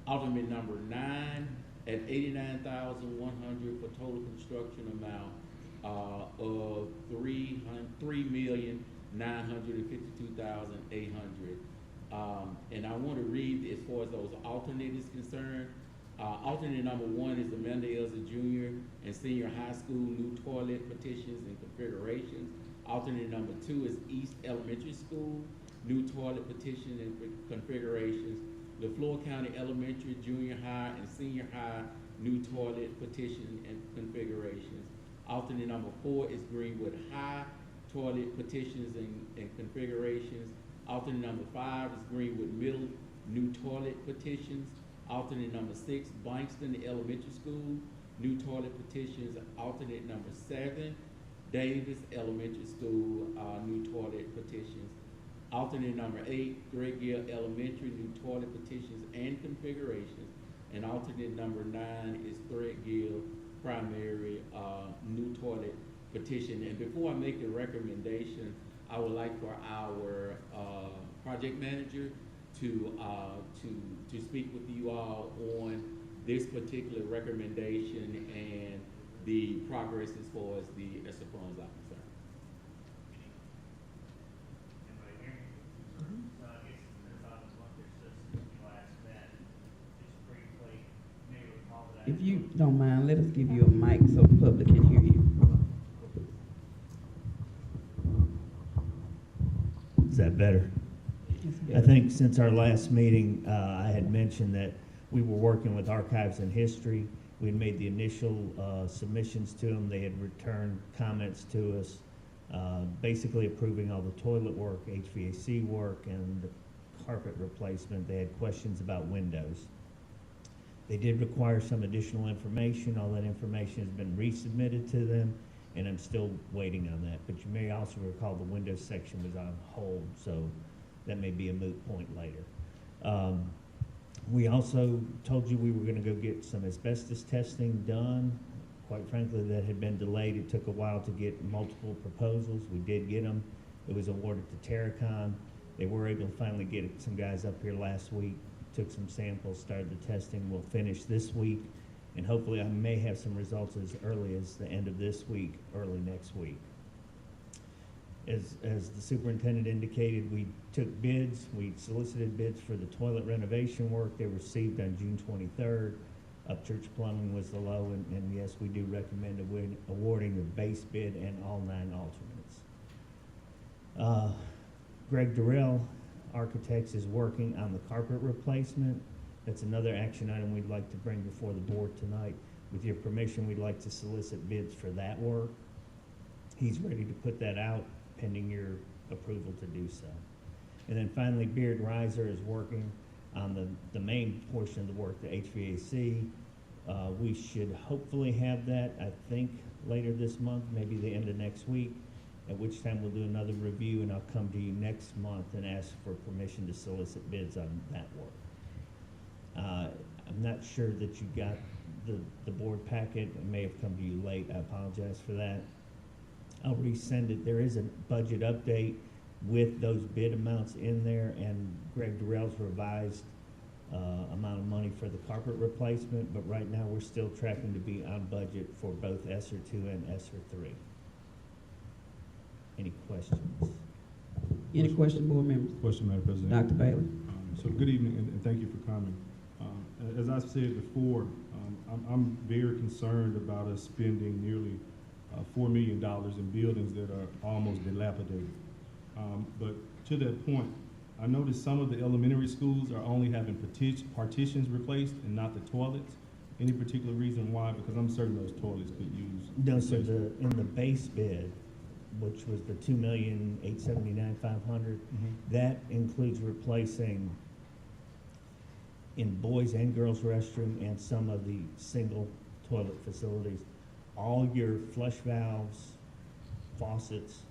alternate number 9 at $89,100 for total construction amount of $3,952,800. And I want to read as far as those alternates is concerned. Alternate number 1 is Amanda Elsa Junior and Senior High School new toilet petitions and configurations. Alternate number 2 is East Elementary School new toilet petitions and configurations. LaFleur County Elementary, Junior High, and Senior High new toilet petition and configurations. Alternate number 4 is Greenwood High toilet petitions and configurations. Alternate number 5 is Greenwood Middle new toilet petitions. Alternate number 6, Bankston Elementary School new toilet petitions. Alternate number 7, Davis Elementary School new toilet petitions. Alternate number 8, Greg Gill Elementary new toilet petitions and configurations. And alternate number 9 is Threadgill Primary, new toilet petition. And before I make the recommendation, I would like for our project manager to speak with you all on this particular recommendation and the progress as far as the funds are concerned. Anybody hear me? So I guess since I was up there, so since you asked that, just briefly, may recall that. If you don't mind, let us give you a mic so the public can hear you. Is that better? I think since our last meeting, I had mentioned that we were working with Archives and History. We had made the initial submissions to them. They had returned comments to us, basically approving all the toilet work, HVAC work, and the carpet replacement. They had questions about windows. They did require some additional information. All that information has been resubmitted to them, and I'm still waiting on that. But you may also recall the windows section was on hold, so that may be a moot point later. We also told you we were gonna go get some asbestos testing done. Quite frankly, that had been delayed. It took a while to get multiple proposals. We did get them. It was awarded to Terracon. They were able to finally get some guys up here last week, took some samples, started the testing. We'll finish this week, and hopefully I may have some results as early as the end of this week, early next week. As the superintendent indicated, we took bids. We solicited bids for the toilet renovation work. They were received on June 23rd. Upchurch Plumbing was the low, and yes, we do recommend awarding the base bid and all 9 alternates. Greg Durrell, Architects, is working on the carpet replacement. That's another action item we'd like to bring before the board tonight. With your permission, we'd like to solicit bids for that work. He's ready to put that out, pending your approval to do so. And then finally, Beard Riser is working on the main portion of the work, the HVAC. We should hopefully have that, I think, later this month, maybe the end of next week, at which time we'll do another review, and I'll come to you next month and ask for permission to solicit bids on that work. I'm not sure that you got the board packet. It may have come to you late. I apologize for that. I'll resend it. There is a budget update with those bid amounts in there, and Greg Durrell's revised amount of money for the carpet replacement, but right now we're still tracking to be on budget for both ESSER 2 and ESSER 3. Any questions? Any question, board members? Question, Madam President. Dr. Bailey? So good evening, and thank you for coming. As I said before, I'm very concerned about us spending nearly $4 million in buildings that are almost dilapidated. But to that point, I noticed some of the elementary schools are only having partitions replaced and not the toilets. Any particular reason why? Because I'm certain those toilets could use. No, so in the base bid, which was the $2,879,500, that includes replacing in boys and girls restroom and some of the single toilet facilities, all your flush valves, faucets,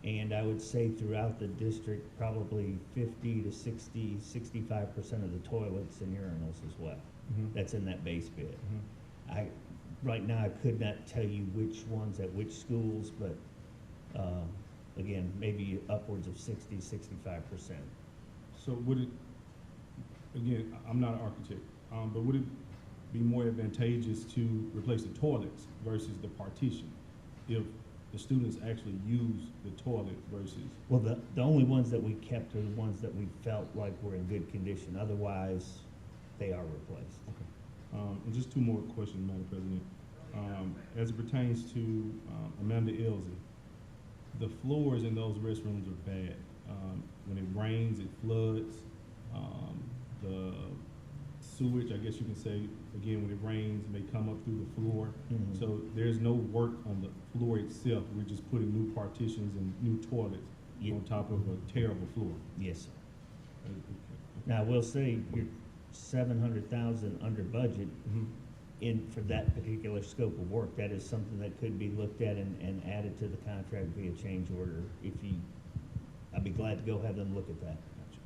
and I would say throughout the district, probably 50 to 60, 65% of the toilets and urinals as well. That's in that base bid. Right now, I could not tell you which ones at which schools, but again, maybe upwards of 60, 65%. So would it, again, I'm not an architect, but would it be more advantageous to replace the toilets versus the partition if the students actually use the toilet versus? Well, the only ones that we kept are the ones that we felt like were in good condition. Otherwise, they are replaced. Okay. And just 2 more questions, Madam President. As it pertains to Amanda Elsie, the floors in those restrooms are bad. When it rains, it floods. The sewage, I guess you can say, again, when it rains, may come up through the floor. So there's no work on the floor itself. We're just putting new partitions and new toilets on top of a terrible floor. Yes, sir. Now, I will say you're $700,000 under budget for that particular scope of work. That is something that could be looked at and added to the contract via change order. I'd be glad to go have them look at that.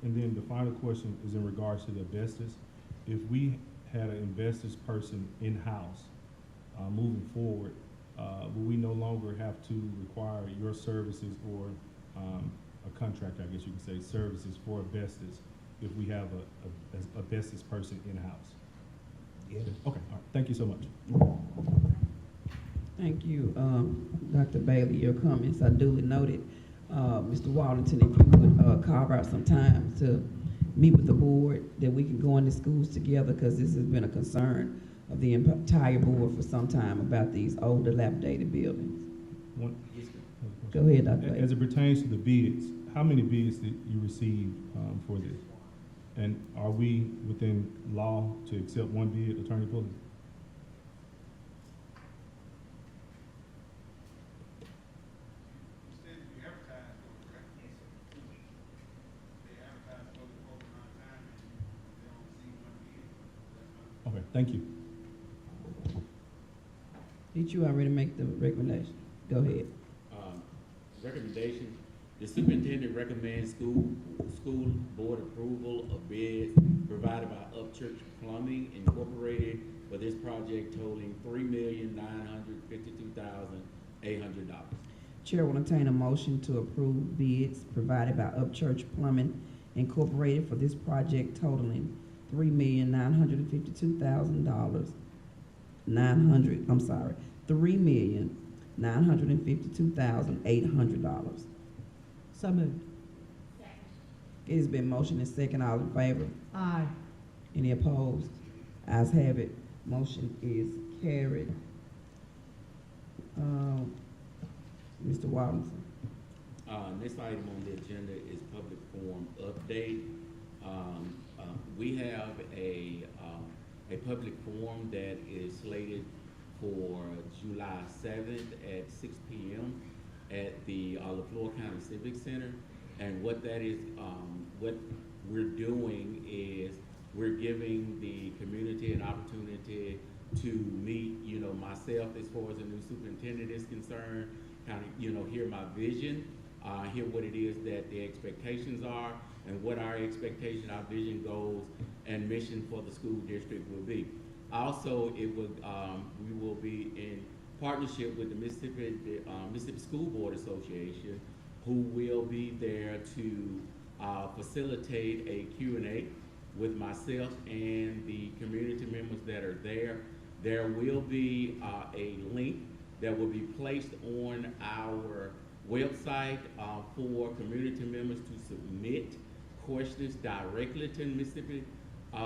And then the final question is in regards to the asbestos. If we had an investors person in-house, moving forward, will we no longer have to require your services or, a contract, I guess you could say, services for asbestos if we have a asbestos person in-house? Yes. Okay, all right, thank you so much. Thank you, Dr. Bailey, your comments are duly noted. Mr. Wallington, if you would carve out some time to meet with the board, that we can go into schools together, because this has been a concern of the entire board for some time about these old dilapidated buildings. One, Go ahead, Dr. Bailey. as it pertains to the bids, how many bids did you receive for this? And are we within law to accept one bid, Attorney Fuller? You said you advertised for it, correct? Yes, sir. They advertised for the proper amount of time and they don't receive one bid. That's fine. Okay, thank you. Did you already make the recommendation? Go ahead. Recommendation, the superintendent recommends school board approval of bids provided by Upchurch Plumbing Incorporated for this project totaling $3,952,800. Chair will entertain a motion to approve bids provided by Upchurch Plumbing Incorporated for this project totaling $3,952,800. So moved. Second. It has been motioned and second. All in favor? Aye. Any opposed? Ayes have it. Motion is carried. Mr. Robinson. Next item on the agenda is public forum update. We have a public forum that is slated for July 7th at 6 p.m. at the LaFleur County Civic Center. And what that is, what we're doing is we're giving the community an opportunity to meet, myself as far as the new superintendent is concerned, kind of, hear my vision, hear what it is that the expectations are and what our expectation, our vision, goals, and mission for the school district will be. Also, we will be in partnership with the Mississippi School Board Association, who will be there to facilitate a Q&A with myself and the community members that are there. There will be a link that will be placed on our website for community members to submit questions directly to the Mississippi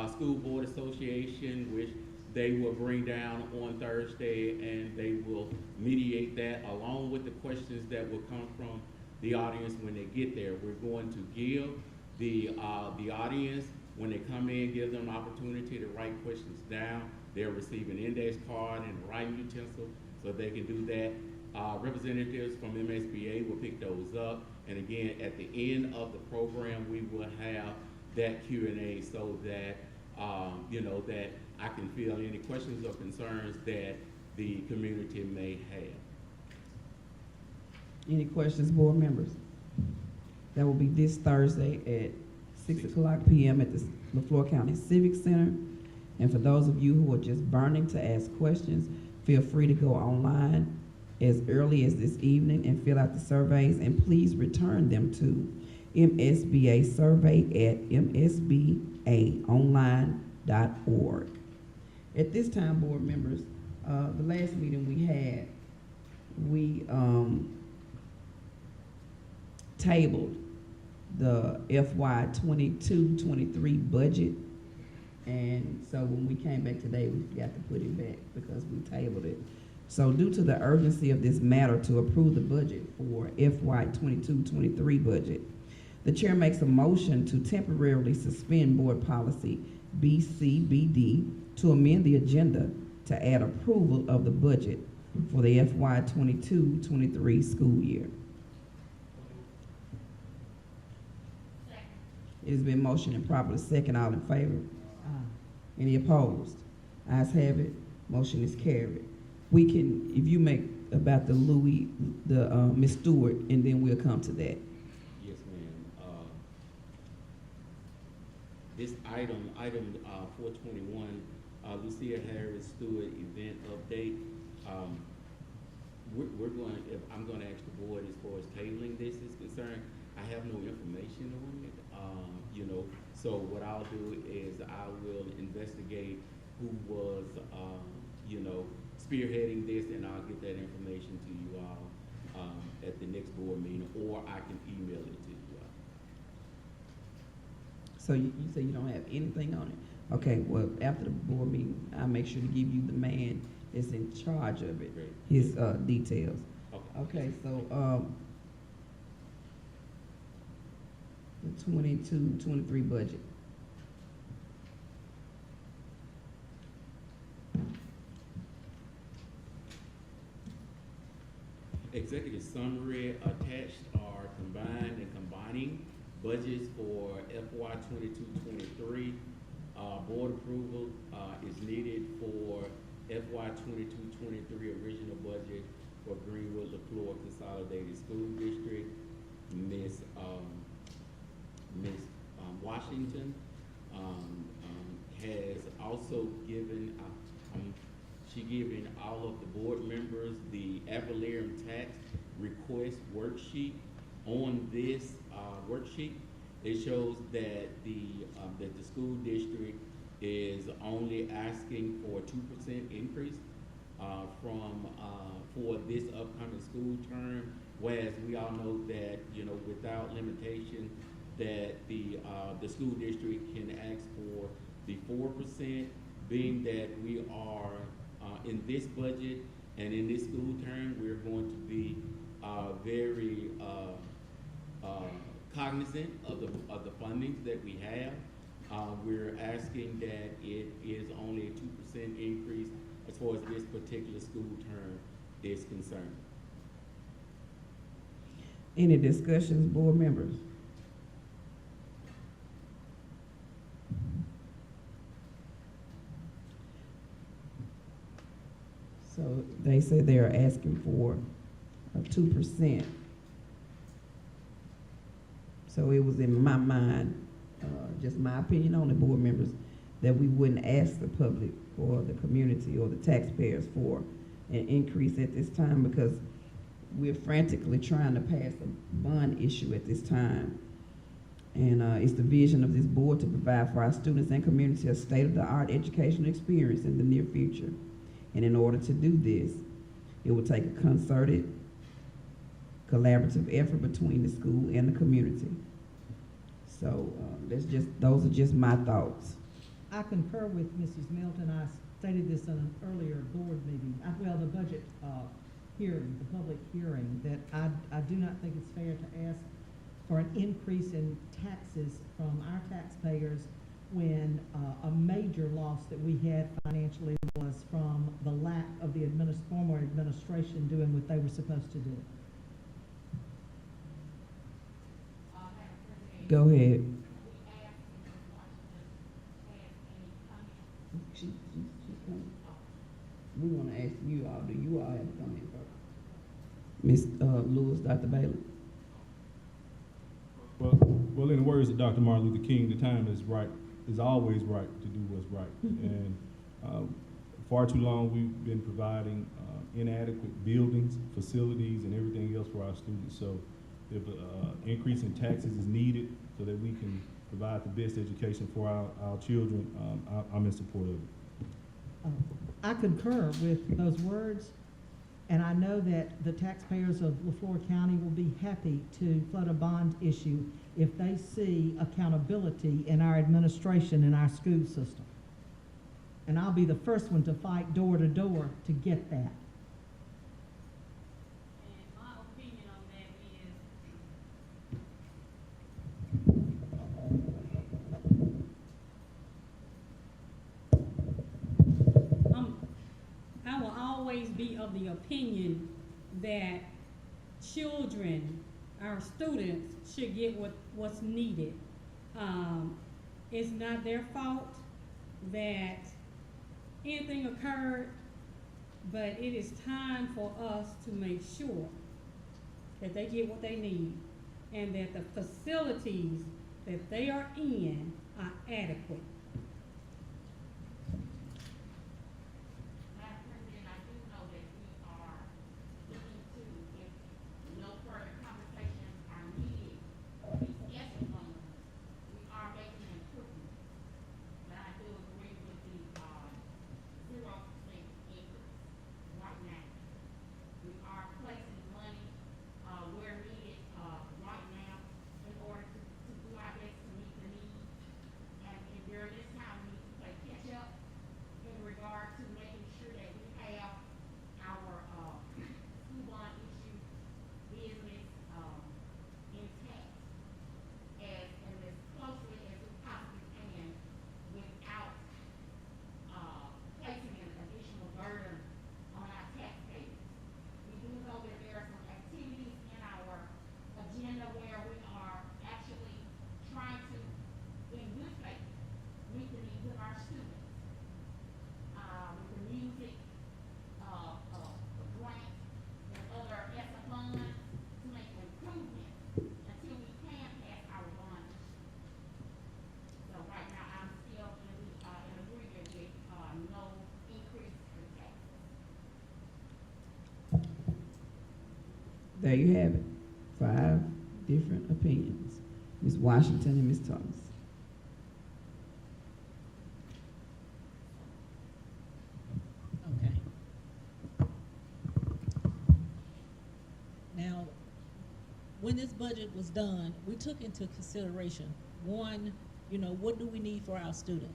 School Board Association, which they will bring down on Thursday, and they will mediate that along with the questions that will come from the audience when they get there. We're going to give the audience, when they come in, give them an opportunity to write questions down. They'll receive an index card and a writing utensil so they can do that. Representatives from MSBA will pick those up. And again, at the end of the program, we will have that Q&A so that, that I can field any questions or concerns that the community may have. Any questions, board members? That will be this Thursday at 6 o'clock p.m. at the LaFleur County Civic Center. And for those of you who are just burning to ask questions, feel free to go online as early as this evening and fill out the surveys, and please return them to msbasurvey@msbaonline.org. At this time, board members, the last meeting we had, we tabled the FY 22-23 budget, and so when we came back today, we forgot to put it back because we tabled it. So due to the urgency of this matter to approve the budget for FY 22-23 budget, the chair makes a motion to temporarily suspend board policy BCBD to amend the agenda to add approval of the budget for the FY 22-23 school year. Second. It has been motioned and properly second. All in favor? Aye. Any opposed? Ayes have it. Motion is carried. We can, if you make about the Ms. Stewart, and then we'll come to that. Yes, ma'am. This item 421, Lucia Harris Stewart event update. We're going, if I'm gonna ask the board as far as tabling this is concerned, I have no information on it. You know, so what I'll do is I will investigate who was, you know, spearheading this, and I'll get that information to you all, at the next board meeting, or I can email it to you all. So you say you don't have anything on it? Okay, well, after the board meeting, I'll make sure to give you the man that's in charge of it, Great. his, details. Okay. Okay, so, the 22-23 budget. Executive summary attached are combined and combining budgets for FY 22-23. Board approval, is needed for FY 22-23 original budget for Greenwood LaFleur Consolidated School District. Miss Washington, has also given, she given all of the board members the ad valorem tax request worksheet. On this, worksheet, it shows that that the school district is only asking for a 2% increase, for this upcoming school term, whereas we all know that, you know, without limitation, that the school district can ask for the 4%, being that we are, in this budget and in this school term, we're going to be, very, cognizant of the fundings that we have. We're asking that it is only a 2% increase as far as this particular school term is concerned. Any discussions, board members? So they say they are asking for a 2%. So it was in my mind, just my opinion on the board members, that we wouldn't ask the public or the community or the taxpayers for an increase at this time, because we're frantically trying to pass a bond issue at this time. And it's the vision of this board to provide for our students and community a state-of-the-art educational experience in the near future. And in order to do this, it will take a concerted, collaborative effort between the school and the community. So those are just my thoughts. I concur with Mrs. Milton. I stated this in an earlier board meeting, the budget hearing, the public hearing, that I do not think it's fair to ask for an increase in taxes from our taxpayers when a major loss that we had financially was from the lack of the former administration doing what they were supposed to do. Madam President, Go ahead. we asked Ms. Washington has any comments. She's coming. We want to ask you all, do you all have a comment first? Ms. Lewis, Dr. Bailey? Well, in the words of Dr. Martin Luther King, the time is always right to do what's right. And far too long, we've been providing inadequate buildings, facilities, and everything else for our students. So if an increase in taxes is needed so that we can provide the best education for our children, I'm in support of it. I concur with those words, and I know that the taxpayers of LaFleur County will be happy to float a bond issue if they see accountability in our administration and our school system. And I'll be the first one to fight door to door to get that. And my opinion on that is, I will always be of the opinion that children, our students, should get what's needed. It's not their fault that anything occurred, but it is time for us to make sure that they get what they need and that the facilities that they are in are adequate. There you have it. 5 different opinions. Ms. Washington and Ms. Thomas. Okay. Now, when this budget was done, we took into consideration, one, what do we need for our students?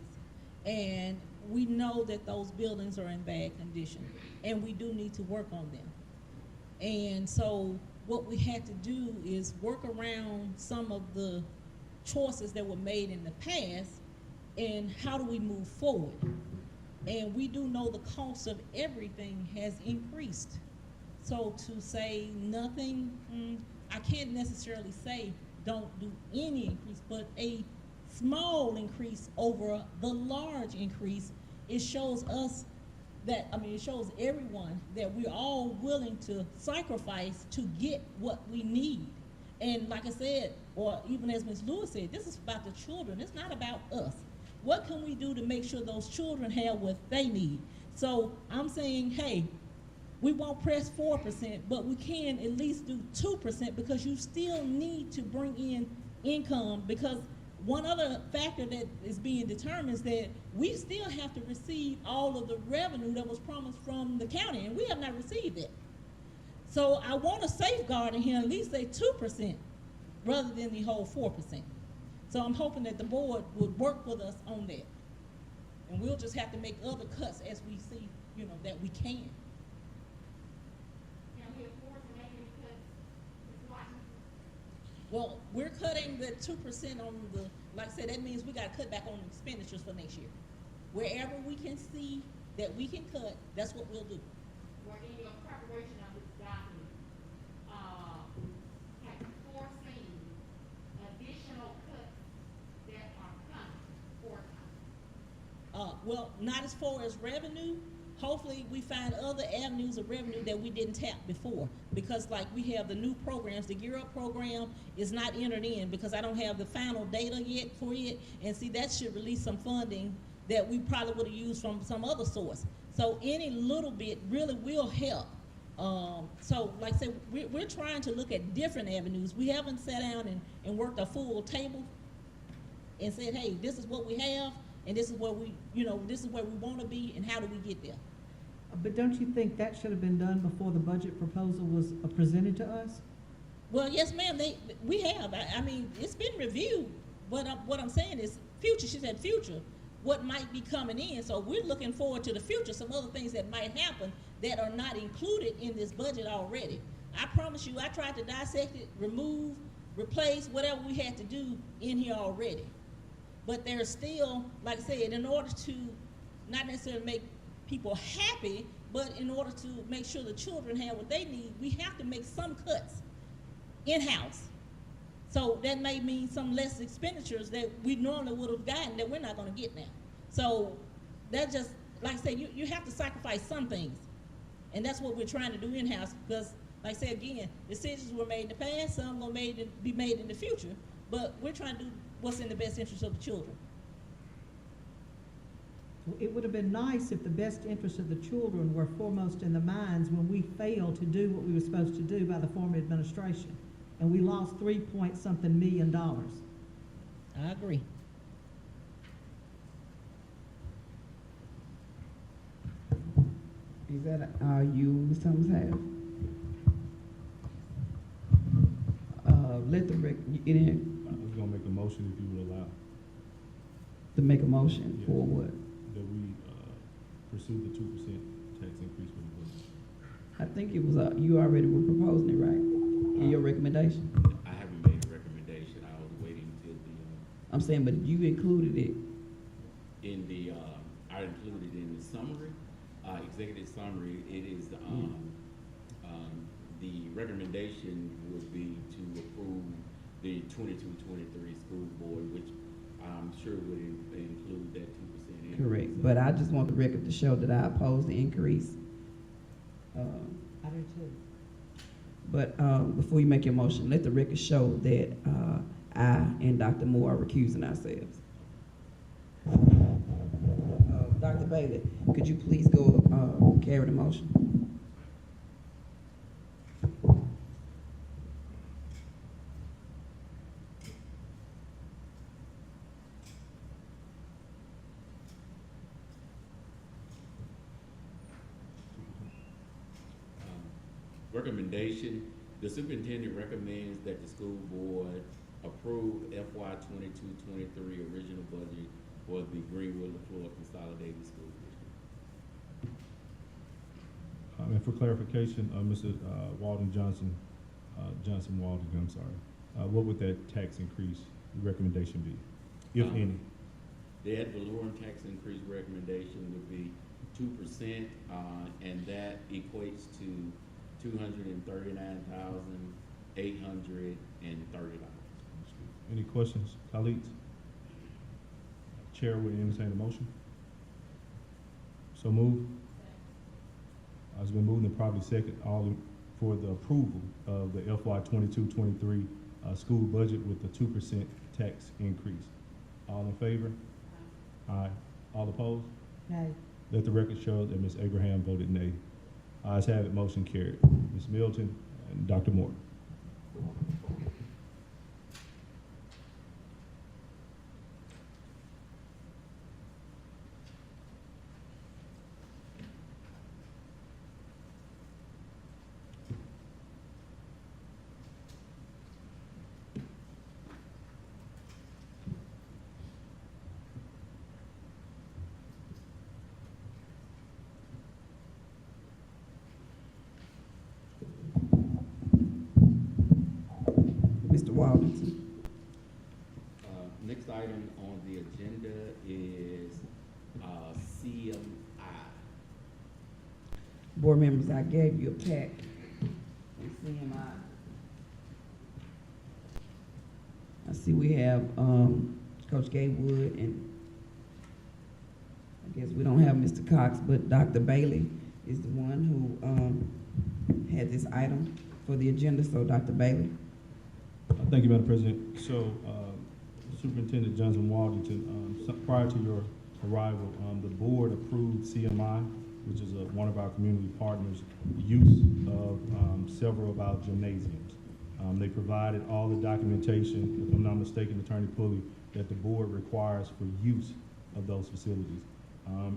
And we know that those buildings are in bad condition, and we do need to work on them. And so what we had to do is work around some of the choices that were made in the past, and how do we move forward? And we do know the cost of everything has increased. So to say nothing, I can't necessarily say don't do any increase, but a small increase over the large increase, it shows us that, it shows everyone that we're all willing to sacrifice to get what we need. And like I said, or even as Ms. Lewis said, this is about the children. It's not about us. What can we do to make sure those children have what they need? So I'm saying, hey, we won't press 4%, but we can at least do 2% because you still need to bring in income, because one other factor that is being determined is that we still have to receive all of the revenue that was promised from the county, and we have not received it. So I want to safeguard in here at least say 2% rather than the whole 4%. So I'm hoping that the board would work with us on that. And we'll just have to make other cuts as we see, that we can. Can we afford to make any cuts? Ms. Washington? Well, we're cutting the 2% on the, like I said, that means we gotta cut back on expenditures for next year. Wherever we can see that we can cut, that's what we'll do. Were in your preparation of this document, have you foreseen additional cuts that are coming forthcoming? Well, not as far as revenue. Hopefully we find other avenues of revenue that we didn't tap before, because like we have the new programs, the Gear Up program is not entered in because I don't have the final data yet for it, and see, that should release some funding that we probably would have used from some other source. So any little bit really will help. So like I said, we're trying to look at different avenues. We haven't sat down and worked a full table and said, hey, this is what we have, and this is where we, this is where we want to be, and how do we get there? But don't you think that should have been done before the budget proposal was presented to us? Well, yes, ma'am, we have. I mean, it's been reviewed, but what I'm saying is future. She said future, what might be coming in. So we're looking forward to the future, some other things that might happen that are not included in this budget already. I promise you, I tried to dissect it, remove, replace, whatever we had to do in here already. But there's still, like I said, in order to not necessarily make people happy, but in order to make sure the children have what they need, we have to make some cuts in-house. So that may mean some less expenditures that we normally would have gotten that we're not going to get now. So that just, like I said, you have to sacrifice some things. And that's what we're trying to do in-house, because, like I said again, decisions were made in the past, some will be made in the future, but we're trying to do what's in the best interest of the children. It would have been nice if the best interests of the children were foremost in the minds when we failed to do what we were supposed to do by the former administration. And we lost $3-point-something million. I agree. Is that all you, Ms. Thomas, have? Let the record, I was gonna make a motion if you would allow, to make a motion Yes. for what? that we, pursue the 2% tax increase for the budget. I think it was, you already were proposing it, right? In your recommendation? I haven't made a recommendation. I was waiting till I'm saying, but you included it. I included in the summary, executive summary, it is, the recommendation would be to approve the 22-23 school board, which I'm sure would include that 2% increase. Correct, but I just want the record to show that I oppose the increase. I do too. But before you make your motion, let the record show that I and Dr. Moore are recusing ourselves. Dr. Bailey, could you please go carry the motion? Recommendation, the superintendent recommends that the school board approve FY 22-23 original budget for the Greenwood LaFleur Consolidated School District. And for clarification, Mr. Walden Johnson, Johnson Walden, I'm sorry, what would that tax increase recommendation be, if any? The ad valorem tax increase recommendation would be 2%, and that equates to $239,830. Any questions, colleagues? Chair would entertain a motion. So move. It's been moved and probably second, for the approval of the FY 22-23 school budget with the 2% tax increase. All in favor? Aye. All opposed? Nay. Let the record show that Ms. Abraham voted nay. Ayes have it, motion carried. Ms. Middleton and Dr. Moore. Mr. Walden. Next item on the agenda is CMI. Board members, I gave you a pack on CMI. I see we have Coach Gaywood, and I guess we don't have Mr. Cox, but Dr. Bailey is the one who had this item for the agenda. So Dr. Bailey. Thank you, Madam President. So, Superintendent Johnson Waldington, prior to your arrival, the board approved CMI, which is one of our community partners, use of several of our gymnasiums. They provided all the documentation, if I'm not mistaken, Attorney Pulley, that the board requires for use of those facilities.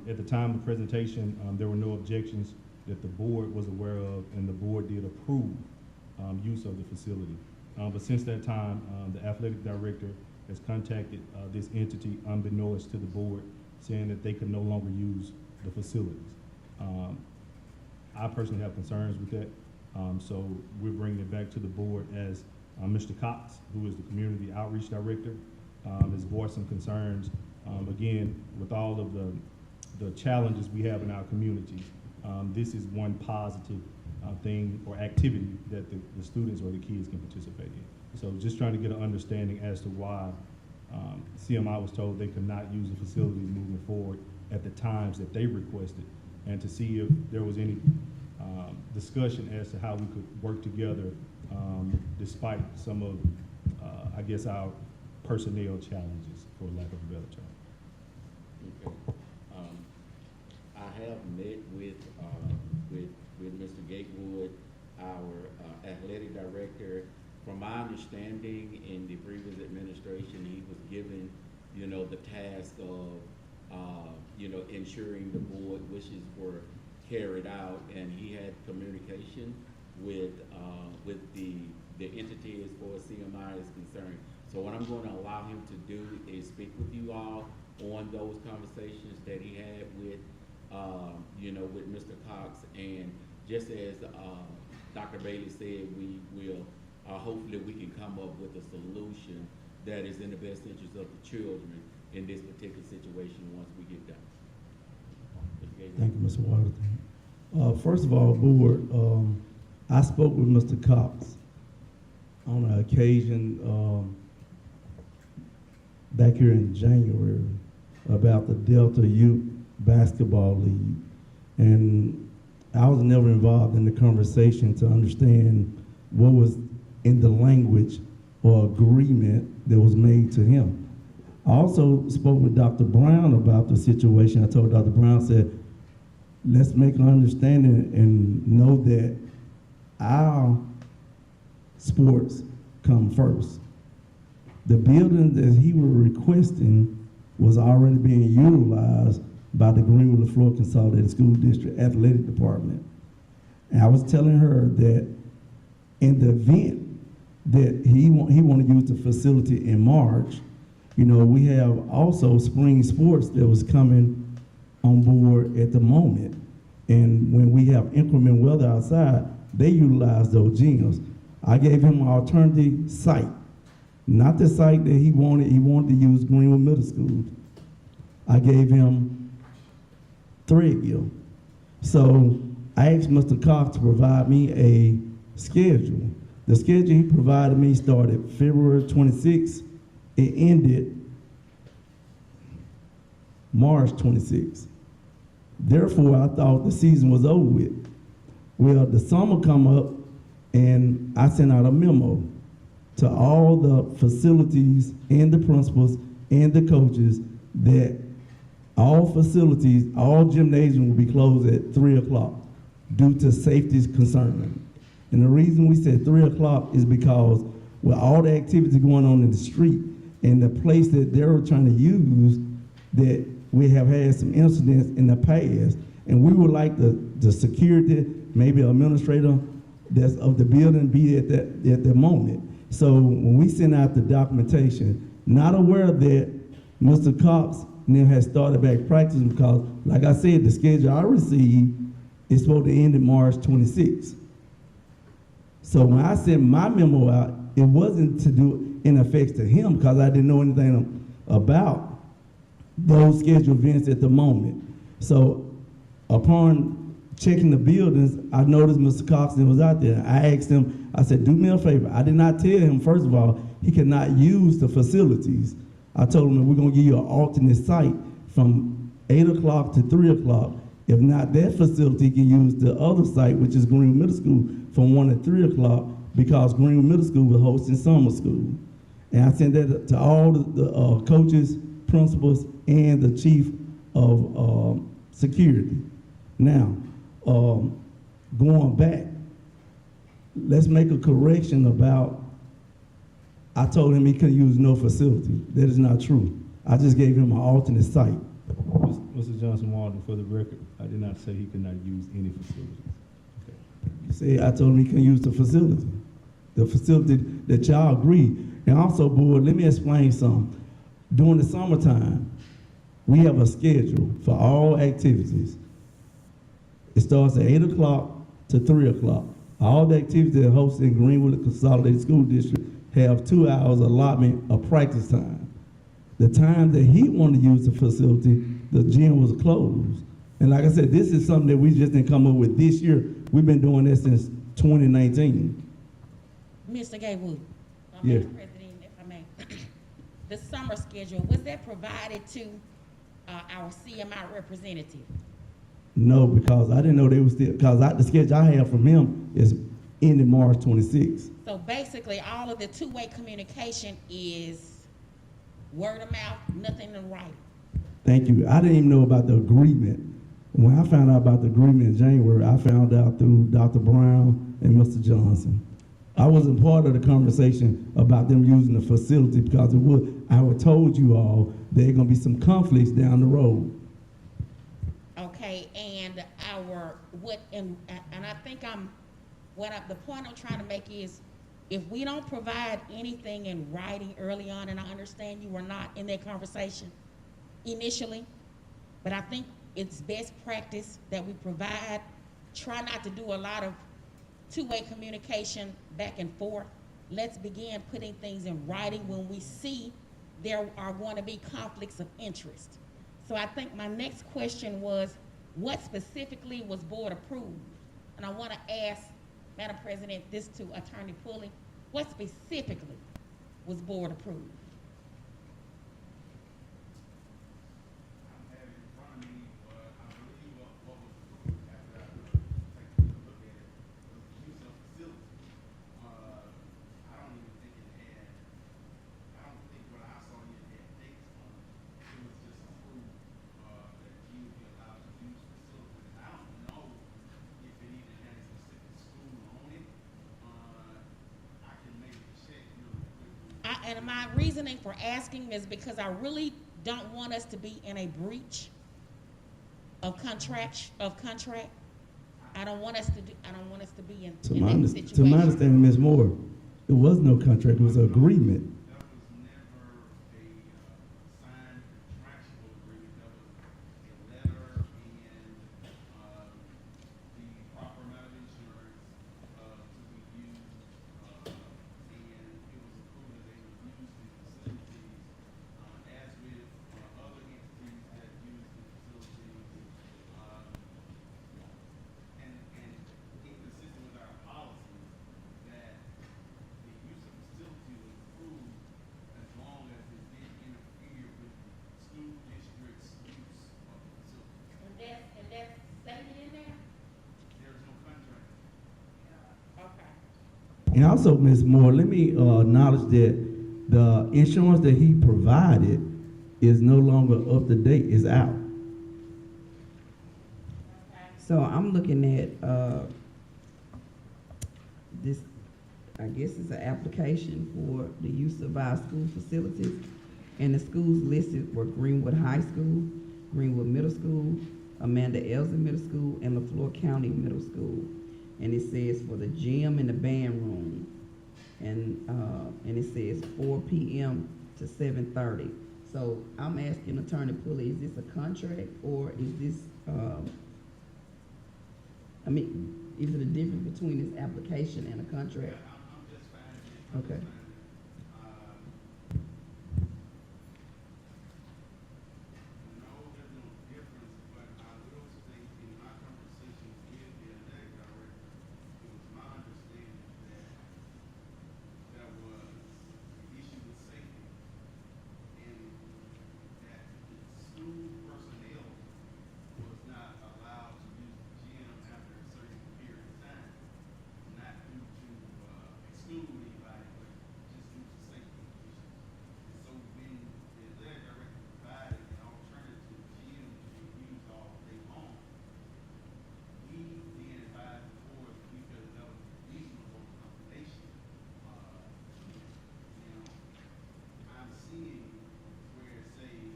At the time of the presentation, there were no objections that the board was aware of, and the board did approve use of the facility. But since that time, the athletic director has contacted this entity unbeknownst to the board, saying that they could no longer use the facilities. I personally have concerns with that, so we're bringing it back to the board as Mr. Cox, who is the community outreach director, has voiced some concerns. Again, with all of the challenges we have in our communities, this is one positive thing or activity that the students or the kids can participate in. So just trying to get an understanding as to why CMI was told they could not use the facilities moving forward at the times that they requested, and to see if there was any discussion as to how we could work together despite some of, I guess, our personnel challenges, for lack of a better term. Okay. I have met with Mr. Gatewood, our athletic director. From my understanding, in the previous administration, he was given, the task of, ensuring the board wishes were carried out, and he had communication with the entity as far as CMI is concerned. So what I'm going to allow him to do is speak with you all on those conversations that he had with, with Mr. Cox, and just as Dr. Bailey said, we will hopefully we can come up with a solution that is in the best interest of the children in this particular situation once we get done. Thank you, Mr. Waterton. First of all, board, I spoke with Mr. Cox on an occasion back here in January about the Delta Youth Basketball League, and I was never involved in the conversation to understand what was in the language or agreement that was made to him. I also spoke with Dr. Brown about the situation. I told Dr. Brown, said, let's make an understanding and know that our sports come first. The building that he was requesting was already being utilized by the Greenwood LaFleur Consolidated School District Athletic Department. And I was telling her that in the event that he want to use the facility in March, you know, we have also spring sports that was coming on board at the moment. And when we have inclement weather outside, they utilize those gyms. I gave him an alternative site, not the site that he wanted. He wanted to use Greenwood Middle School. I gave him Threadgill. So I asked Mr. Cox to provide me a schedule. The schedule he provided me started February 26th. It ended March 26th. Therefore, I thought the season was over with. Well, the summer come up, and I sent out a memo to all the facilities and the principals and the coaches that all facilities, all gymnasiums will be closed at 3 o'clock due to safety concerns. And the reason we said 3 o'clock is because with all the activity going on in the street and the place that they were trying to use, that we have had some incidents in the past, and we would like the security, maybe administrator that's of the building be at the moment. So when we send out the documentation, not aware that Mr. Cox and them has started back practicing because, like I said, the schedule I received is supposed to end in March 26th. So when I sent my memo out, it wasn't to do in effect to him because I didn't know anything about those scheduled events at the moment. So upon checking the buildings, I noticed Mr. Coxon was out there. I asked him, I said, do me a favor. I did not tell him, first of all, he could not use the facilities. I told him that we're gonna give you an alternate site from 8 o'clock to 3 o'clock. If not that facility, he can use the other site, which is Greenwood Middle School, from 1 to 3 o'clock because Greenwood Middle School was hosting summer school. And I sent that to all the coaches, principals, and the chief of security. Now, going back, let's make a correction about, I told him he couldn't use no facility. That is not true. I just gave him an alternate site. Mr. Johnson Walden, for the record, I did not say he could not use any facilities. You say I told him he couldn't use the facility that y'all agreed. And also, board, let me explain something. During the summertime, we have a schedule for all activities. It starts at 8 o'clock to 3 o'clock. All the activities that are hosted in Greenwood Consolidated School District have 2 hours allotment of practice time. The time that he wanted to use the facility, the gym was closed. And like I said, this is something that we just didn't come up with this year. We've been doing this since 2019. Mr. Gaywood. Yes. Madam President, if I may. The summer schedule, was that provided to our CMI representative? No, because I didn't know they were still, because the schedule I have from him is ending March 26th. So basically, all of the two-way communication is word of mouth, nothing in writing. Thank you. I didn't even know about the agreement. When I found out about the agreement in January, I found out through Dr. Brown and Mr. Johnson. I wasn't part of the conversation about them using the facility because I would told you all there are going to be some conflicts down the road. Okay, and I think the point I'm trying to make is, if we don't provide anything in writing early on, and I understand you were not in that conversation initially, but I think it's best practice that we try not to do a lot of two-way communication back and forth. Let's begin putting things in writing when we see there are going to be conflicts of interest. So I think my next question was, what specifically was board approved? And I want to ask, Madam President, this to Attorney Pulley, what specifically was board approved? I have it in front of me, but I believe what was approved after I take a look at it was the use of facility. I don't even think I don't think what I saw yet had dates on it. It was just approved that you would be allowed to use facilities. I don't know if it even had a specific school on it. I can maybe check real quickly. And my reasoning for asking is because I really don't want us to be in a breach of contract. I I don't want us to do, I don't want us to be in To that my, situation. to my understanding, Ms. Moore, it was no contract, it was an agreement. That was never a signed contractual agreement. That was a letter and the proper amount of insurance to be used, and it was approved that they would use the facilities as with other entities that use the facilities, and inconsistent with our policies that the use of facility was approved as long as it didn't interfere with school district's use of the facility. And that's stated in there? There's no contract. Okay. And also, Ms. Moore, let me acknowledge that the insurance that he provided is no longer up to date, is out. So I'm looking at, this, I guess it's an application for the use of our school facilities. And the schools listed were Greenwood High School, Greenwood Middle School, Amanda Elsie Middle School, and LaFleur County Middle School. And it says for the gym and the band room. And it says 4 p.m. to 7:30. So I'm asking Attorney Pulley, is this a contract or is this, I mean, is it a difference between this application and a contract? I'm just fine. Okay. No, there's no difference, but I will state in my conversations with the athletic director, it was my understanding that there was an issue with safety and that school personnel was not allowed to use the gym after a certain period of time, not due to exclude anybody, but just due to safety issues. And so when the athletic director provided an alternative gym to be used all day long, we then advised the board that we felt that was a reasonable accommodation. Now, I'm seeing where it says,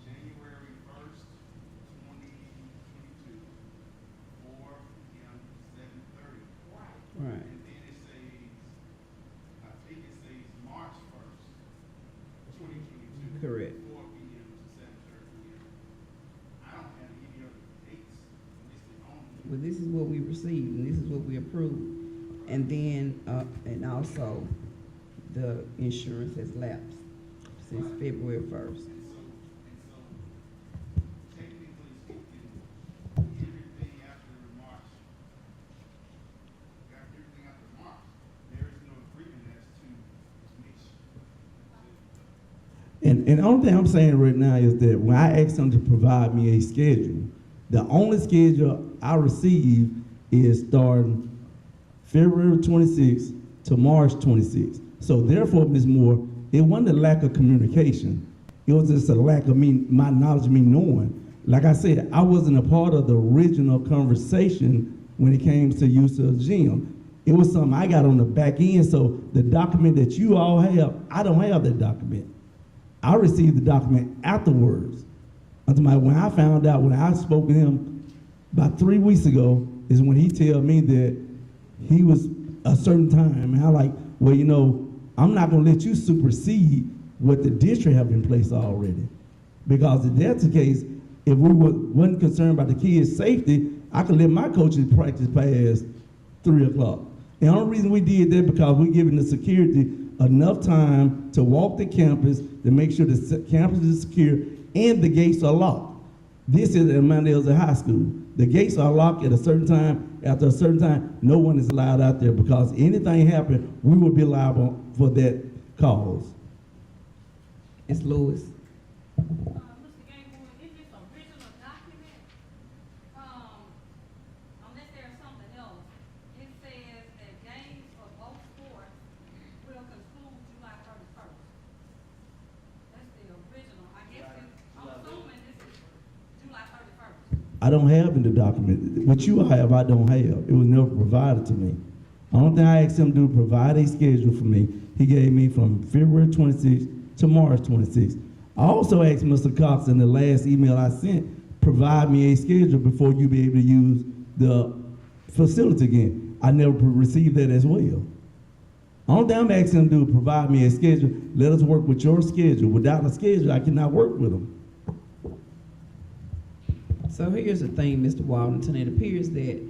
January 1st, 2022, 4 p.m. to 7:30. Right. And then it says, I think it says March 1st, 2022. Correct. 4 p.m. to 7:30 p.m. I don't have any other dates listed on here. Well, this is what we received and this is what we approved. And then, and also, the insurance has lapsed since February 1st. And so, technically speaking, everything after March, there is no agreement as to which. And the only thing I'm saying right now is that when I asked them to provide me a schedule, the only schedule I received is starting February 26th to March 26th. So therefore, Ms. Moore, it wasn't a lack of communication. It was just a lack of my knowledge, me knowing. Like I said, I wasn't a part of the original conversation when it came to use of the gym. It was something I got on the back end, so the document that you all have, I don't have that document. I received the document afterwards. When I found out, when I spoke to him about 3 weeks ago, is when he told me that he was a certain time. And I'm like, well, you know, I'm not gonna let you supersede what the district have in place already. Because if that's the case, if we wasn't concerned about the kids' safety, I could let my coaches practice past 3 o'clock. And the only reason we did that because we're giving the security enough time to walk the campus, to make sure the campus is secure and the gates are locked. This is at Mount Elsie High School. The gates are locked at a certain time. After a certain time, no one is allowed out there because anything happened, we would be liable for that cause. It's Lewis. Mr. Gatewood, is this original document? Unless there's something else, it says that games for both sports will conclude July 31st. That's the original. I guess I'm assuming this is July 31st. I don't have in the document. What you have, I don't have. It was never provided to me. The only thing I asked him to do, provide a schedule for me. He gave me from February 26th to March 26th. I also asked Mr. Cox in the last email I sent, provide me a schedule before you be able to use the facility again. I never received that as well. All I'm asking them to do is provide me a schedule. Let us work with your schedule. Without a schedule, I cannot work with them. So here's the thing, Mr. Wallington, it appears that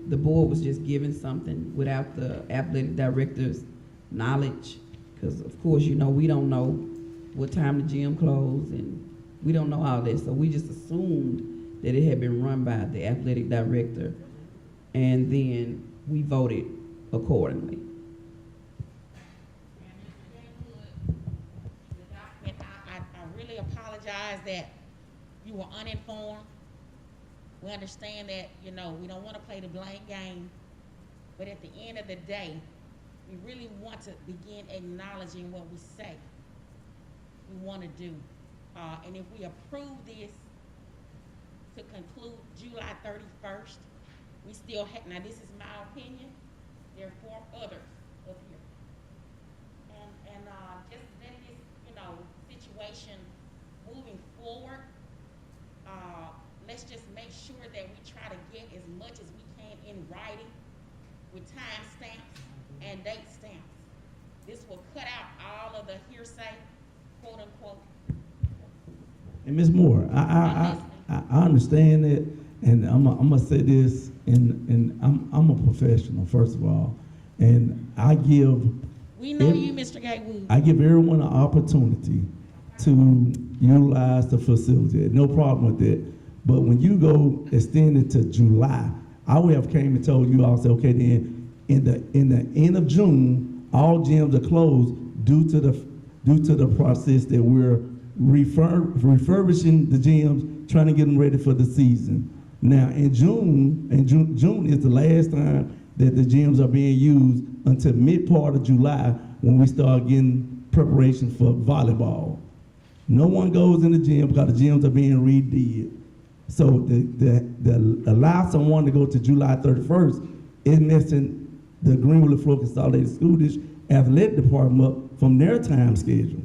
the board was just given something without the athletic director's knowledge, because of course, you know, we don't know what time the gym closed, and we don't know all that, so we just assumed that it had been run by the athletic director, and then we voted accordingly. I really apologize that you were uninformed. We understand that, you know, we don't want to play the blame game, but at the end of the day, we really want to begin acknowledging what we say we want to do. And if we approve this to conclude July 31st, we still have, now this is my opinion, there are 4 others up here. And just that this, you know, situation moving forward, let's just make sure that we try to get as much as we can in writing with time stamps and date stamps. This will cut out all of the hearsay, quote unquote. And Ms. Moore, I understand that, and I'm gonna say this, and I'm a professional, first of all, and I give. We know you, Mr. Gatewood. I give everyone an opportunity to utilize the facility. No problem with that. But when you go extend it to July, I would have came and told you all, say, okay, then in the end of June, all gyms are closed due to the process that we're refurbishing the gyms, trying to get them ready for the season. Now in June is the last time that the gyms are being used until mid part of July when we start getting preparation for volleyball. No one goes in the gym because the gyms are being redid. So the allow someone to go to July 31st is missing the Greenwood Floyd Consolidated School District Athletic Department up from their time schedule.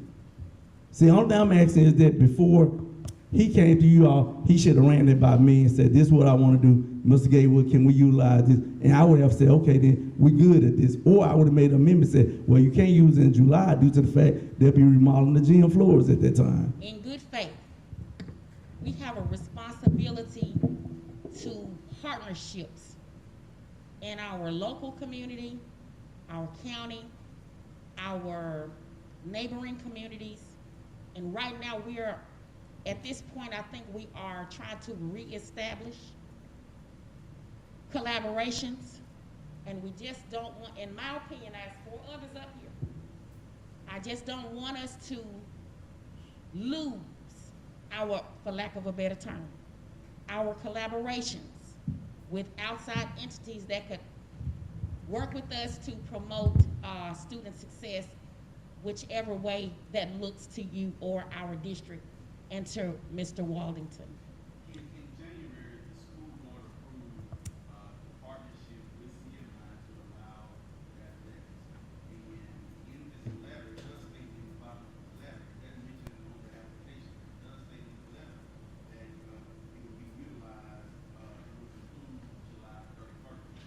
See, all I'm asking is that before he came to you all, he should have ran it by me and said, this is what I want to do. Mr. Gatewood, can we utilize this? And I would have said, okay, then we good at this. Or I would have made an amendment and said, well, you can't use it in July due to the fact they'll be remodeling the gym floors at that time. In good faith, we have a responsibility to partnerships in our local community, our county, our neighboring communities. And right now we are, at this point, I think we are trying to reestablish collaborations. And we just don't want, in my opinion, as 4 others up here, I just don't want us to lose our, for lack of a better term, our collaborations with outside entities that could work with us to promote student success, whichever way that looks to you or our district, and to Mr. Waldington. In January, the school board approved a partnership with CMI to allow athletics. And in this letter, it does state in the bottom of the letter, it doesn't mention it on the application, it does state in the letter that it will be utilized, it will conclude July 31st.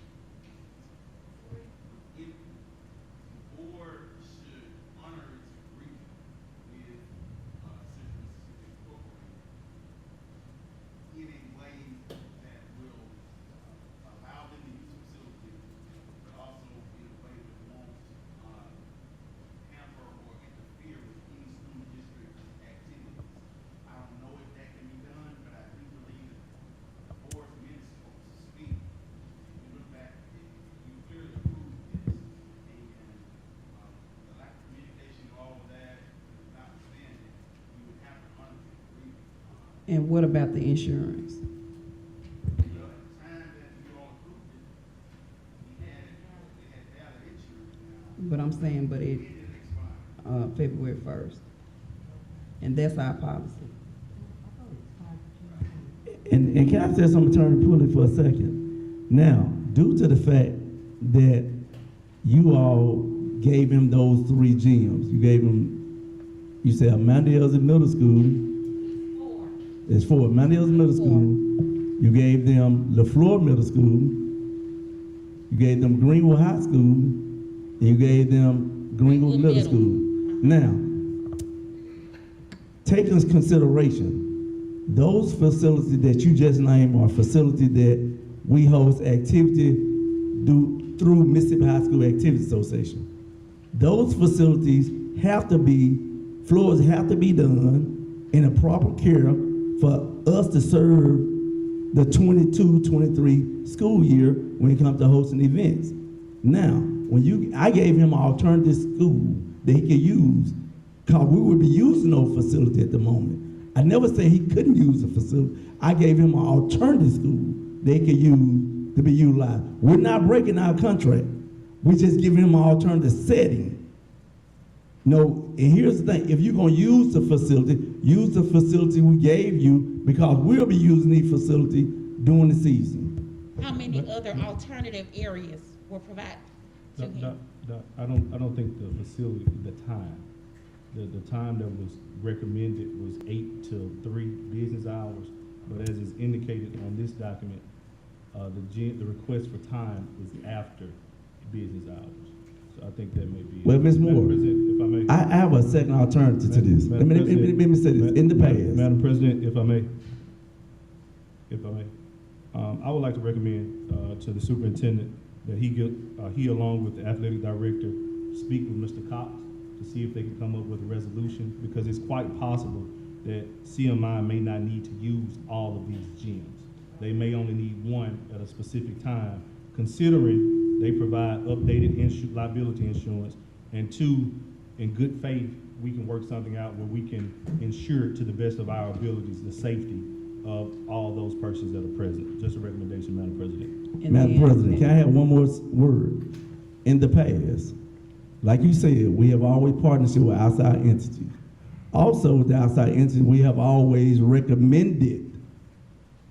If the board should honor its agreement with Central Mississippi Incorporated in a way that will allow them to use the facility, but also in a way that won't hamper or interfere with any school district activities. I don't know if that can be done, but I do believe that the board's minutes supposed to speak. If you look back, you clearly approved this, and the lack of communication, all of that, notwithstanding, you would have to honor the agreement. And what about the insurance? You know, at the time that you all approved it, we had valid insurance now. But I'm saying, but it, It didn't expire. February 1st. And that's our policy. And can I say something, Attorney Pulley, for a second? Now, due to the fact that you all gave him those 3 gyms, you gave him, you said Amanda Ellis at middle school, It's for Mount Hills Middle School. You gave them LaFleur Middle School. You gave them Greenwood High School. And you gave them Greenwood Middle School. Now, take into consideration, those facilities that you just named are facilities that we host activity through Mississippi High School Activity Association. Those facilities have to be, floors have to be done in a proper care for us to serve the 22-23 school year when it comes to hosting events. Now, I gave him an alternative school that he could use, because we would be using no facility at the moment. I never said he couldn't use a facility. I gave him an alternative school they could use to be utilized. We're not breaking our contract. We're just giving him an alternative setting. No, and here's the thing, if you're gonna use the facility we gave you, because we'll be using the facility during the season. How many other alternative areas were provided to him? I don't think the facility, the time that was recommended was 8 to 3 business hours, but as is indicated on this document, the request for time was after business hours. So I think that may be. Well, Ms. Moore, Madam President, if I may. I have a second alternative to this. Let me say this, in the past. Madam President, if I may, I would like to recommend to the superintendent that he along with the athletic director speak with Mr. Cox to see if they can come up with a resolution, because it's quite possible that CMI may not need to use all of these gyms. They may only need one at a specific time, considering they provide updated liability insurance, and 2, in good faith, we can work something out where we can ensure to the best of our abilities the safety of all those persons that are present. Just a recommendation, Madam President. Madam President, can I have one more word? In the past, like you said, we have always partnership with outside entities. Also, with the outside entities, we have always recommended,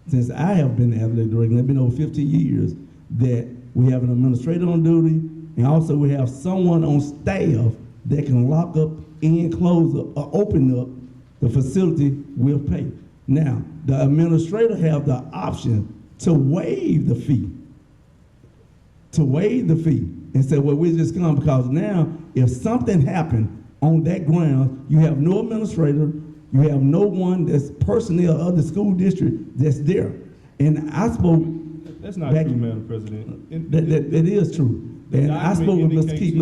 since I have been the athletic director, it's been over 15 years, that we have an administrator on duty, and also we have someone on staff that can lock up and close up or open up the facility with pay. Now, the administrator have the option to waive the fee. And say, well, we just come, because now if something happened on that ground, you have no administrator, you have no one that's personnel of the school district that's there. And I spoke. That's not true, Madam President. That is true. And I spoke with Mr. Keith.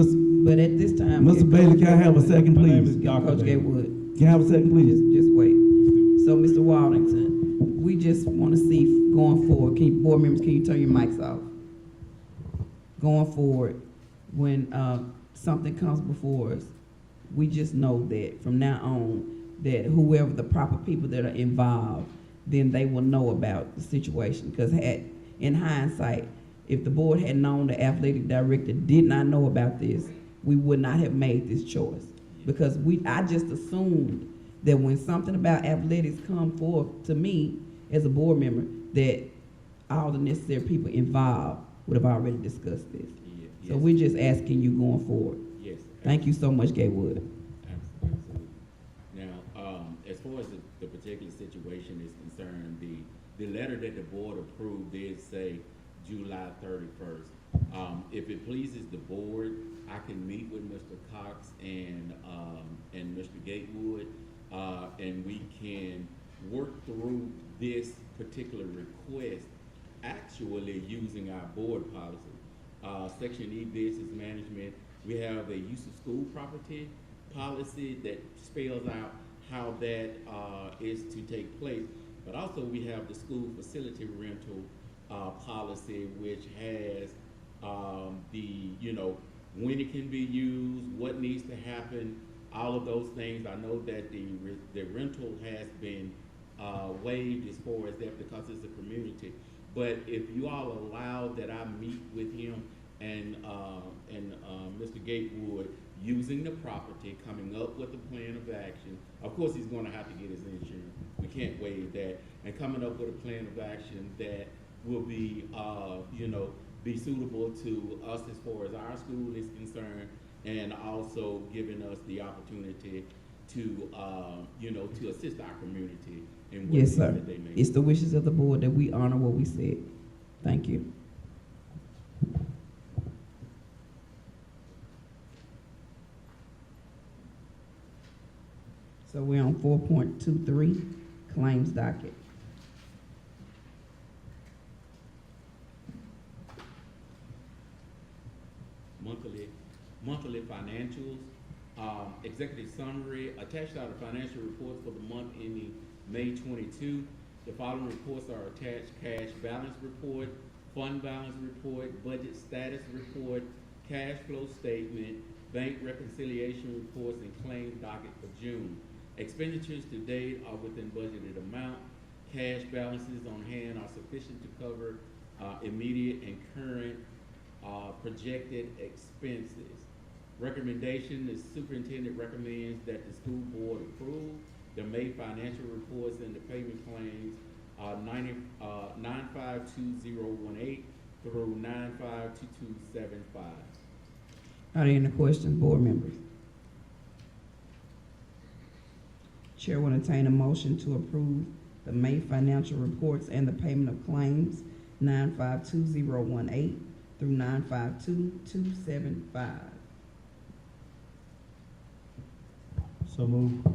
But at this time, Mr. Bailey, can I have a second, My name please? is Dr. Coach Bailey. Gatewood, Can I have a second, please? just wait. So, Mr. Waldington, we just want to see going forward. Board members, can you turn your mics off? Going forward, when something comes before us, we just know that from now on, that whoever the proper people that are involved, then they will know about the situation. Because in hindsight, if the board had known the athletic director did not know about this, we would not have made this choice. Because I just assumed that when something about athletics come forth to me as a board member, that all the necessary people involved would have already discussed this. Yes. So we're just asking you going forward. Yes. Thank you so much, Gatewood. Absolutely. Now, as far as the particular situation is concerned, the letter that the board approved did say July 31st. If it pleases the board, I can meet with Mr. Cox and Mr. Gatewood, and we can work through this particular request actually using our board policy. Section E, business management, we have a use of school property policy that spells out how that is to take place. But also we have the school facility rental policy, which has when it can be used, what needs to happen, all of those things. I know that the rental has been waived as far as that because it's a community. But if you all allow that I meet with him and Mr. Gatewood using the property, coming up with a plan of action. Of course, he's going to have to get his insurance. We can't waive that. And coming up with a plan of action that will be, be suitable to us as far as our school is concerned, and also giving us the opportunity to, to assist our community in what it Yes, is sir. that they may. It's the wishes of the board that we honor what we said. Thank you. So we're on 4.23, claims docket. Monthly financials, executive summary, attached are the financial reports for the month ending May 22. The following reports are attached: cash balance report, fund balance report, budget status report, cash flow statement, bank reconciliation reports, and claims docket for June. Expenditures to date are within budgeted amount. Cash balances on hand are sufficient to cover immediate and current projected expenses. Recommendation: the superintendent recommends that the school board approve the May financial reports and the payment claims 952018 through 952275. Are there any questions, board members? Chair will entertain a motion to approve the May financial reports and the payment of claims 952018 through 952275. So moved.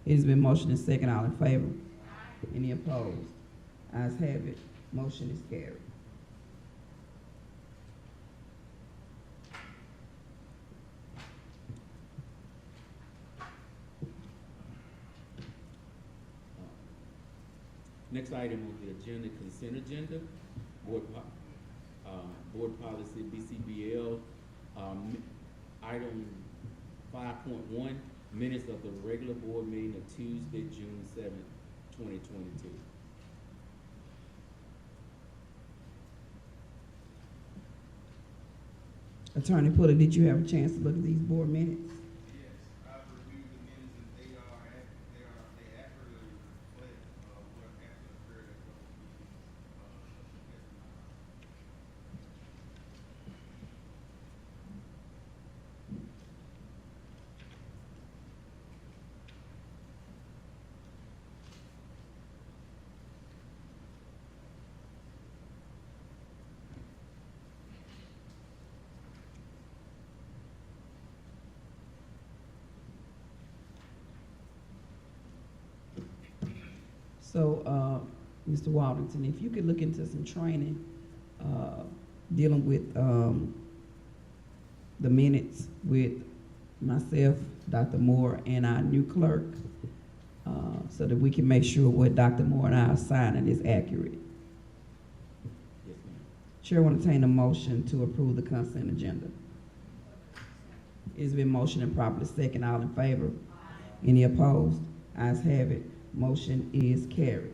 It has been motioned and second. All in favor? Any opposed? Ayes have it. Motion is carried. Next item on the agenda, consent agenda, board policy BCBL, item 5.1, minutes of the regular board meeting of Tuesday, June 7th, 2022. Attorney Puller, did you have a chance to look at these board minutes? Yes, I've reviewed the minutes and they accurately reflect what actually occurred at those meetings. So, Mr. Waldington, if you could look into some training, dealing with, the minutes with myself, Dr. Moore, and our new clerk, so that we can make sure what Dr. Moore and I are signing is accurate. Yes, ma'am. Chair will entertain a motion to approve the consent agenda. It's been motioned and properly second. All in favor? Any opposed? Ayes have it. Motion is carried.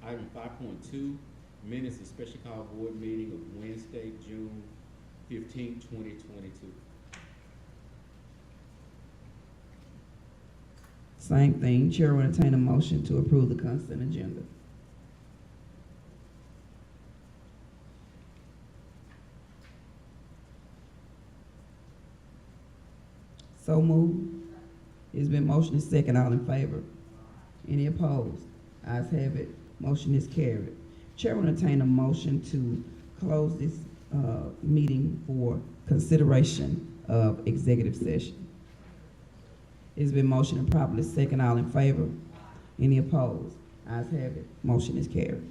Item 5.2, minutes of special call board meeting of Wednesday, June 15th, 2022. Same thing. Chair will entertain a motion to approve the consent agenda. So moved. It's been motioned and second. All in favor? Any opposed? Ayes have it. Motion is carried. Chair will entertain a motion to close this meeting for consideration of executive session. It's been motioned and properly second. All in favor? Any opposed? Ayes have it. Motion is carried.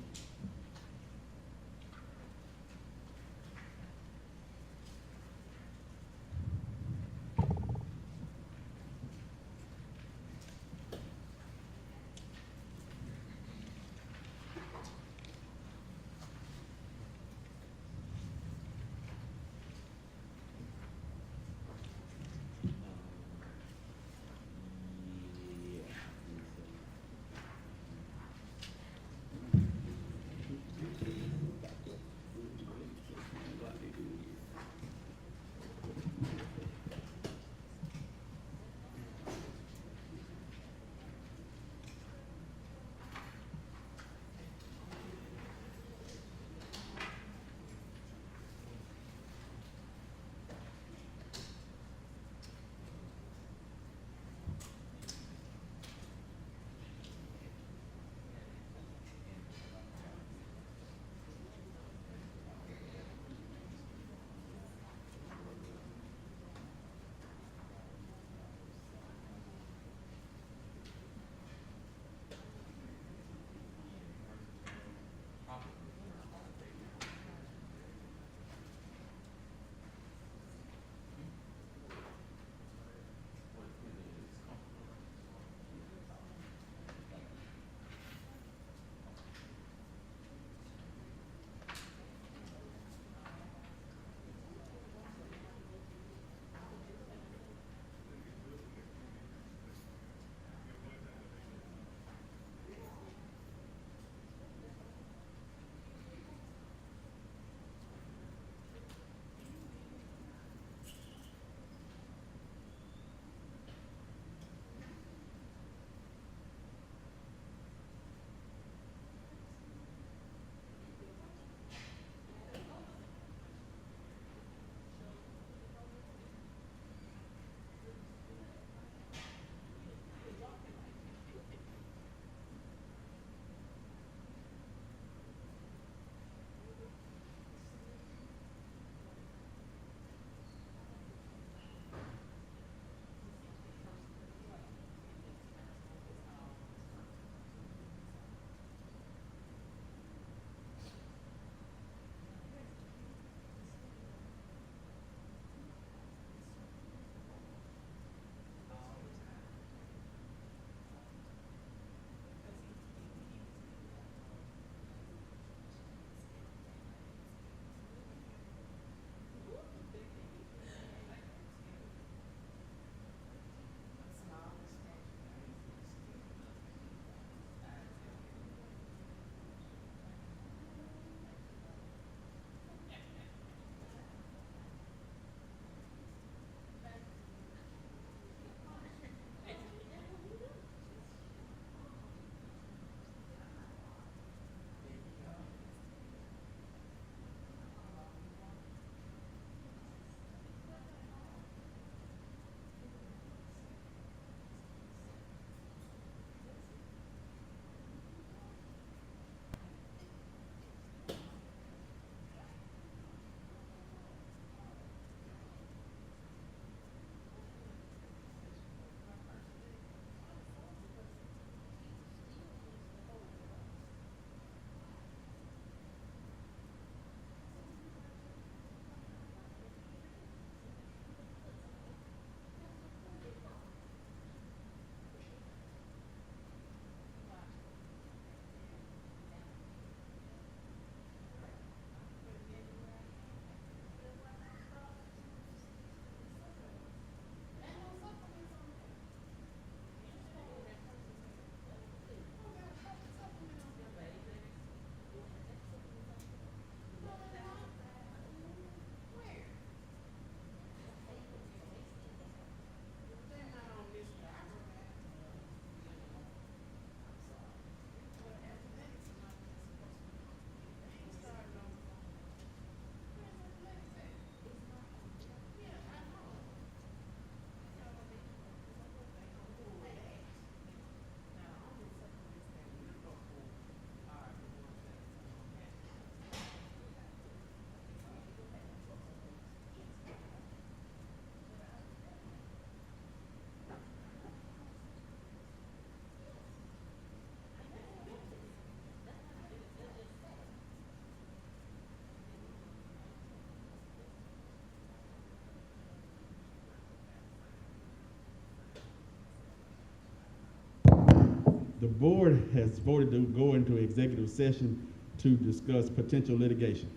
Yeah. The board has voted to go into executive session to discuss potential litigation.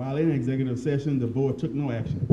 While in executive session, the board took no action.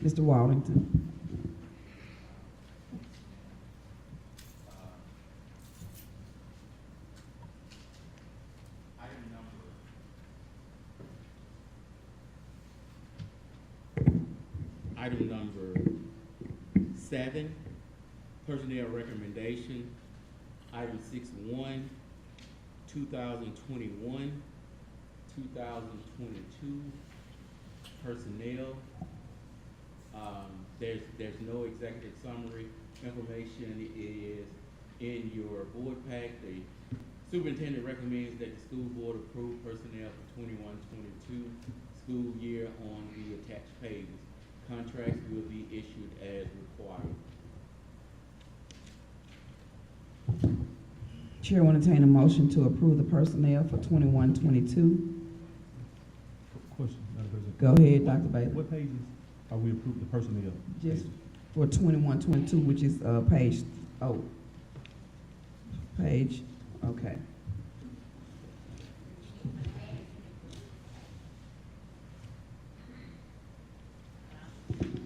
Mr. Wallington. Item number 7, personnel recommendation. Item 6.1, 2021, 2022 personnel. There's no executive summary. Information is in your board pack. The superintendent recommends that the school board approve personnel for 21-22 school year on the attached pages. Contracts will be issued as required. Chair will entertain a motion to approve the personnel for 21-22. Question, Madam President. Go ahead, Dr. Bailey. What pages are we approving the personnel? Just for 21-22, which is page, okay.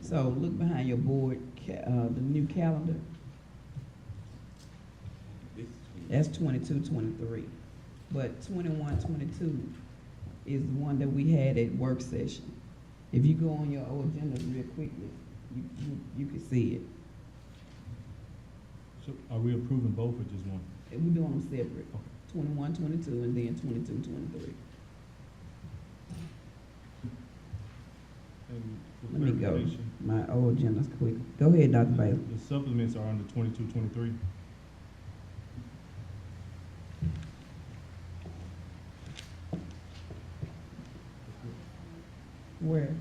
So look behind your board, the new calendar. This is That's 22-23. But 21-22 is the one that we had at work session. If you go on your old agenda real quickly, you can see it. So are we approving both or just one? And we're doing them separate. 21-22 and then 22-23. And for Let me go. clarification, My old agenda's quick. Go ahead, Dr. Bailey. the supplements are under 22-23. Where?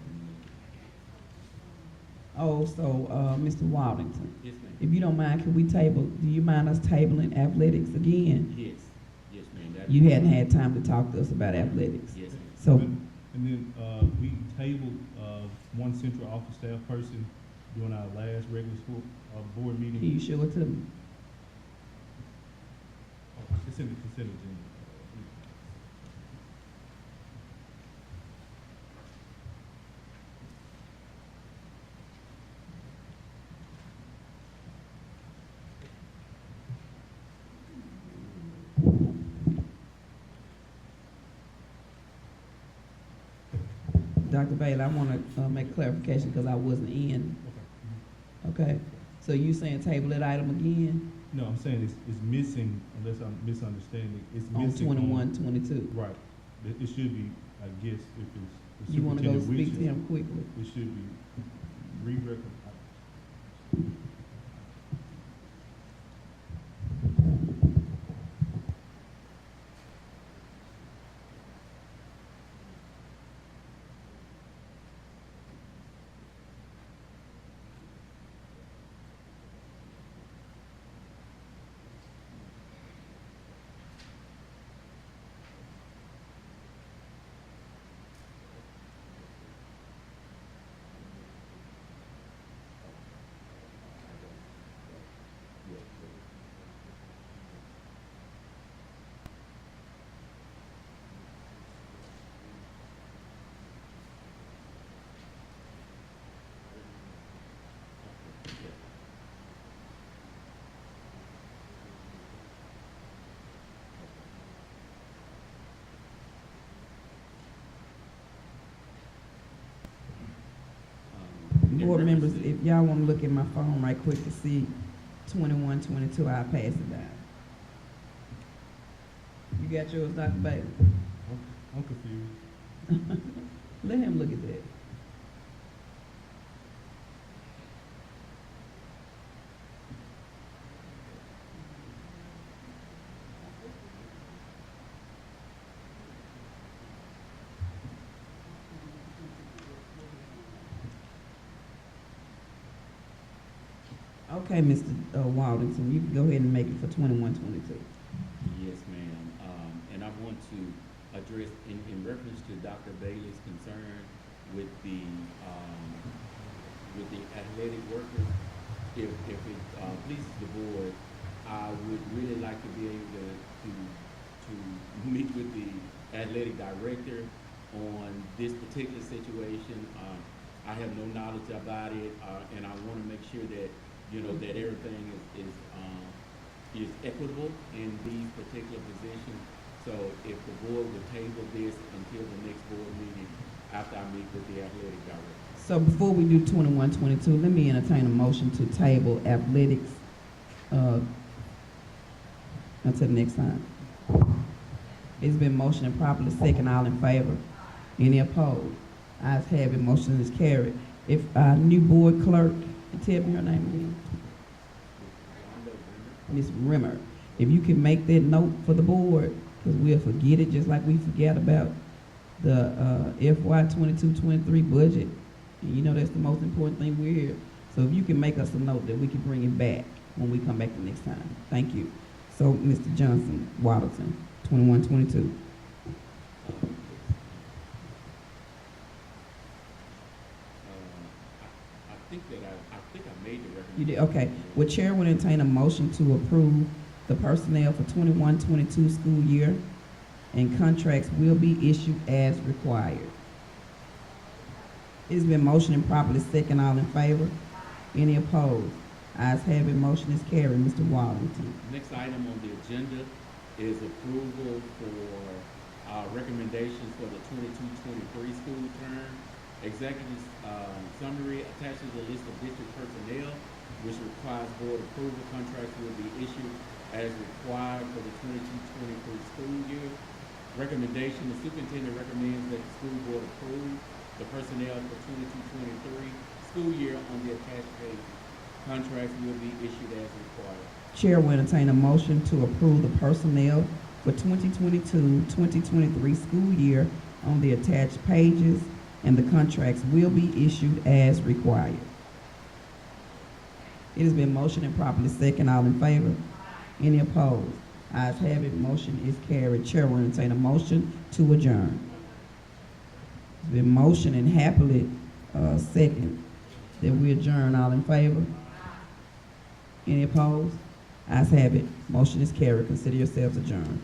Oh, so, Mr. Waldington, Yes, ma'am. if you don't mind, can we table, do you mind us tabling athletics again? Yes, yes, ma'am. You hadn't had time to talk to us about athletics. Yes, ma'am. So, And then, we tabled, one central office staff person during our last regular school, board can meeting. you show it to me? Oh, it's in the consent agenda. Dr. Bailey, I want to make clarification because I wasn't in. Okay. Okay? So you saying table that item again No, I'm saying it's missing, unless I'm misunderstanding, it's on missing 21-22? Right. It should be, I guess, if it's. the You want to go superintendent speak to wishes, him quickly? It should be re-recommended. Board reference members, to- if y'all wanna look at my phone right quick to see 21, 22, I'll pass it down. You got yours, Dr. Bailey? I'm confused. Let him look at that. Okay, Mr. Waldington, you can go ahead and make it for 21, 22. Yes, ma'am. And I want to address, in reference to Dr. Bailey's concern with the athletic workers, if it pleases the board, I would really like to be able to meet with the athletic director on this particular situation. I have no knowledge about it, and I want to make sure that, you know, that everything is equitable in these particular positions. So if the board would table this until the next board meeting after I meet with the athletic director. So before we do 21, 22, let me entertain a motion to table athletics, until next time. It's been motioned and properly second, all in favor? Any opposed? Ayes have it, motion is carried. If our new board clerk, tell me her name again. Ms. Rimmer, if you can make that note for the board, because we'll forget it just like we forget about the FY 22-23 budget. And you know that's the most important thing we're here. So if you can make us a note that we can bring it back when we come back the next time. Thank you. So, Mr. Johnson, Waddleton, 21, 22. I think I made the recommendation. You did, okay. Well, Chair will entertain a motion to approve the personnel for 21, 22 school year, and contracts will be issued as required. It's been motioned and properly second, all in favor? Any opposed? Ayes have it, motion is carried. Mr. Wallington. Next item on the agenda is approval for recommendations for the 22-23 school term. Executive summary attaches a list of district personnel which requires board approval. Contracts will be issued as required for the 22-23 school year. Recommendation, the superintendent recommends that the school board approve the personnel for 22-23 school year on the attached page. Contracts will be issued as required. Chair will entertain a motion to approve the personnel for 2022-2023 school year on the attached pages, and the contracts will be issued as required. It has been motioned and properly second, all in favor? Any opposed? Ayes have it, motion is carried. Chair will entertain a motion to adjourn. It's been motioned and happily second that we adjourn, all in favor? Any opposed? Ayes have it, motion is carried. Consider yourselves adjourned.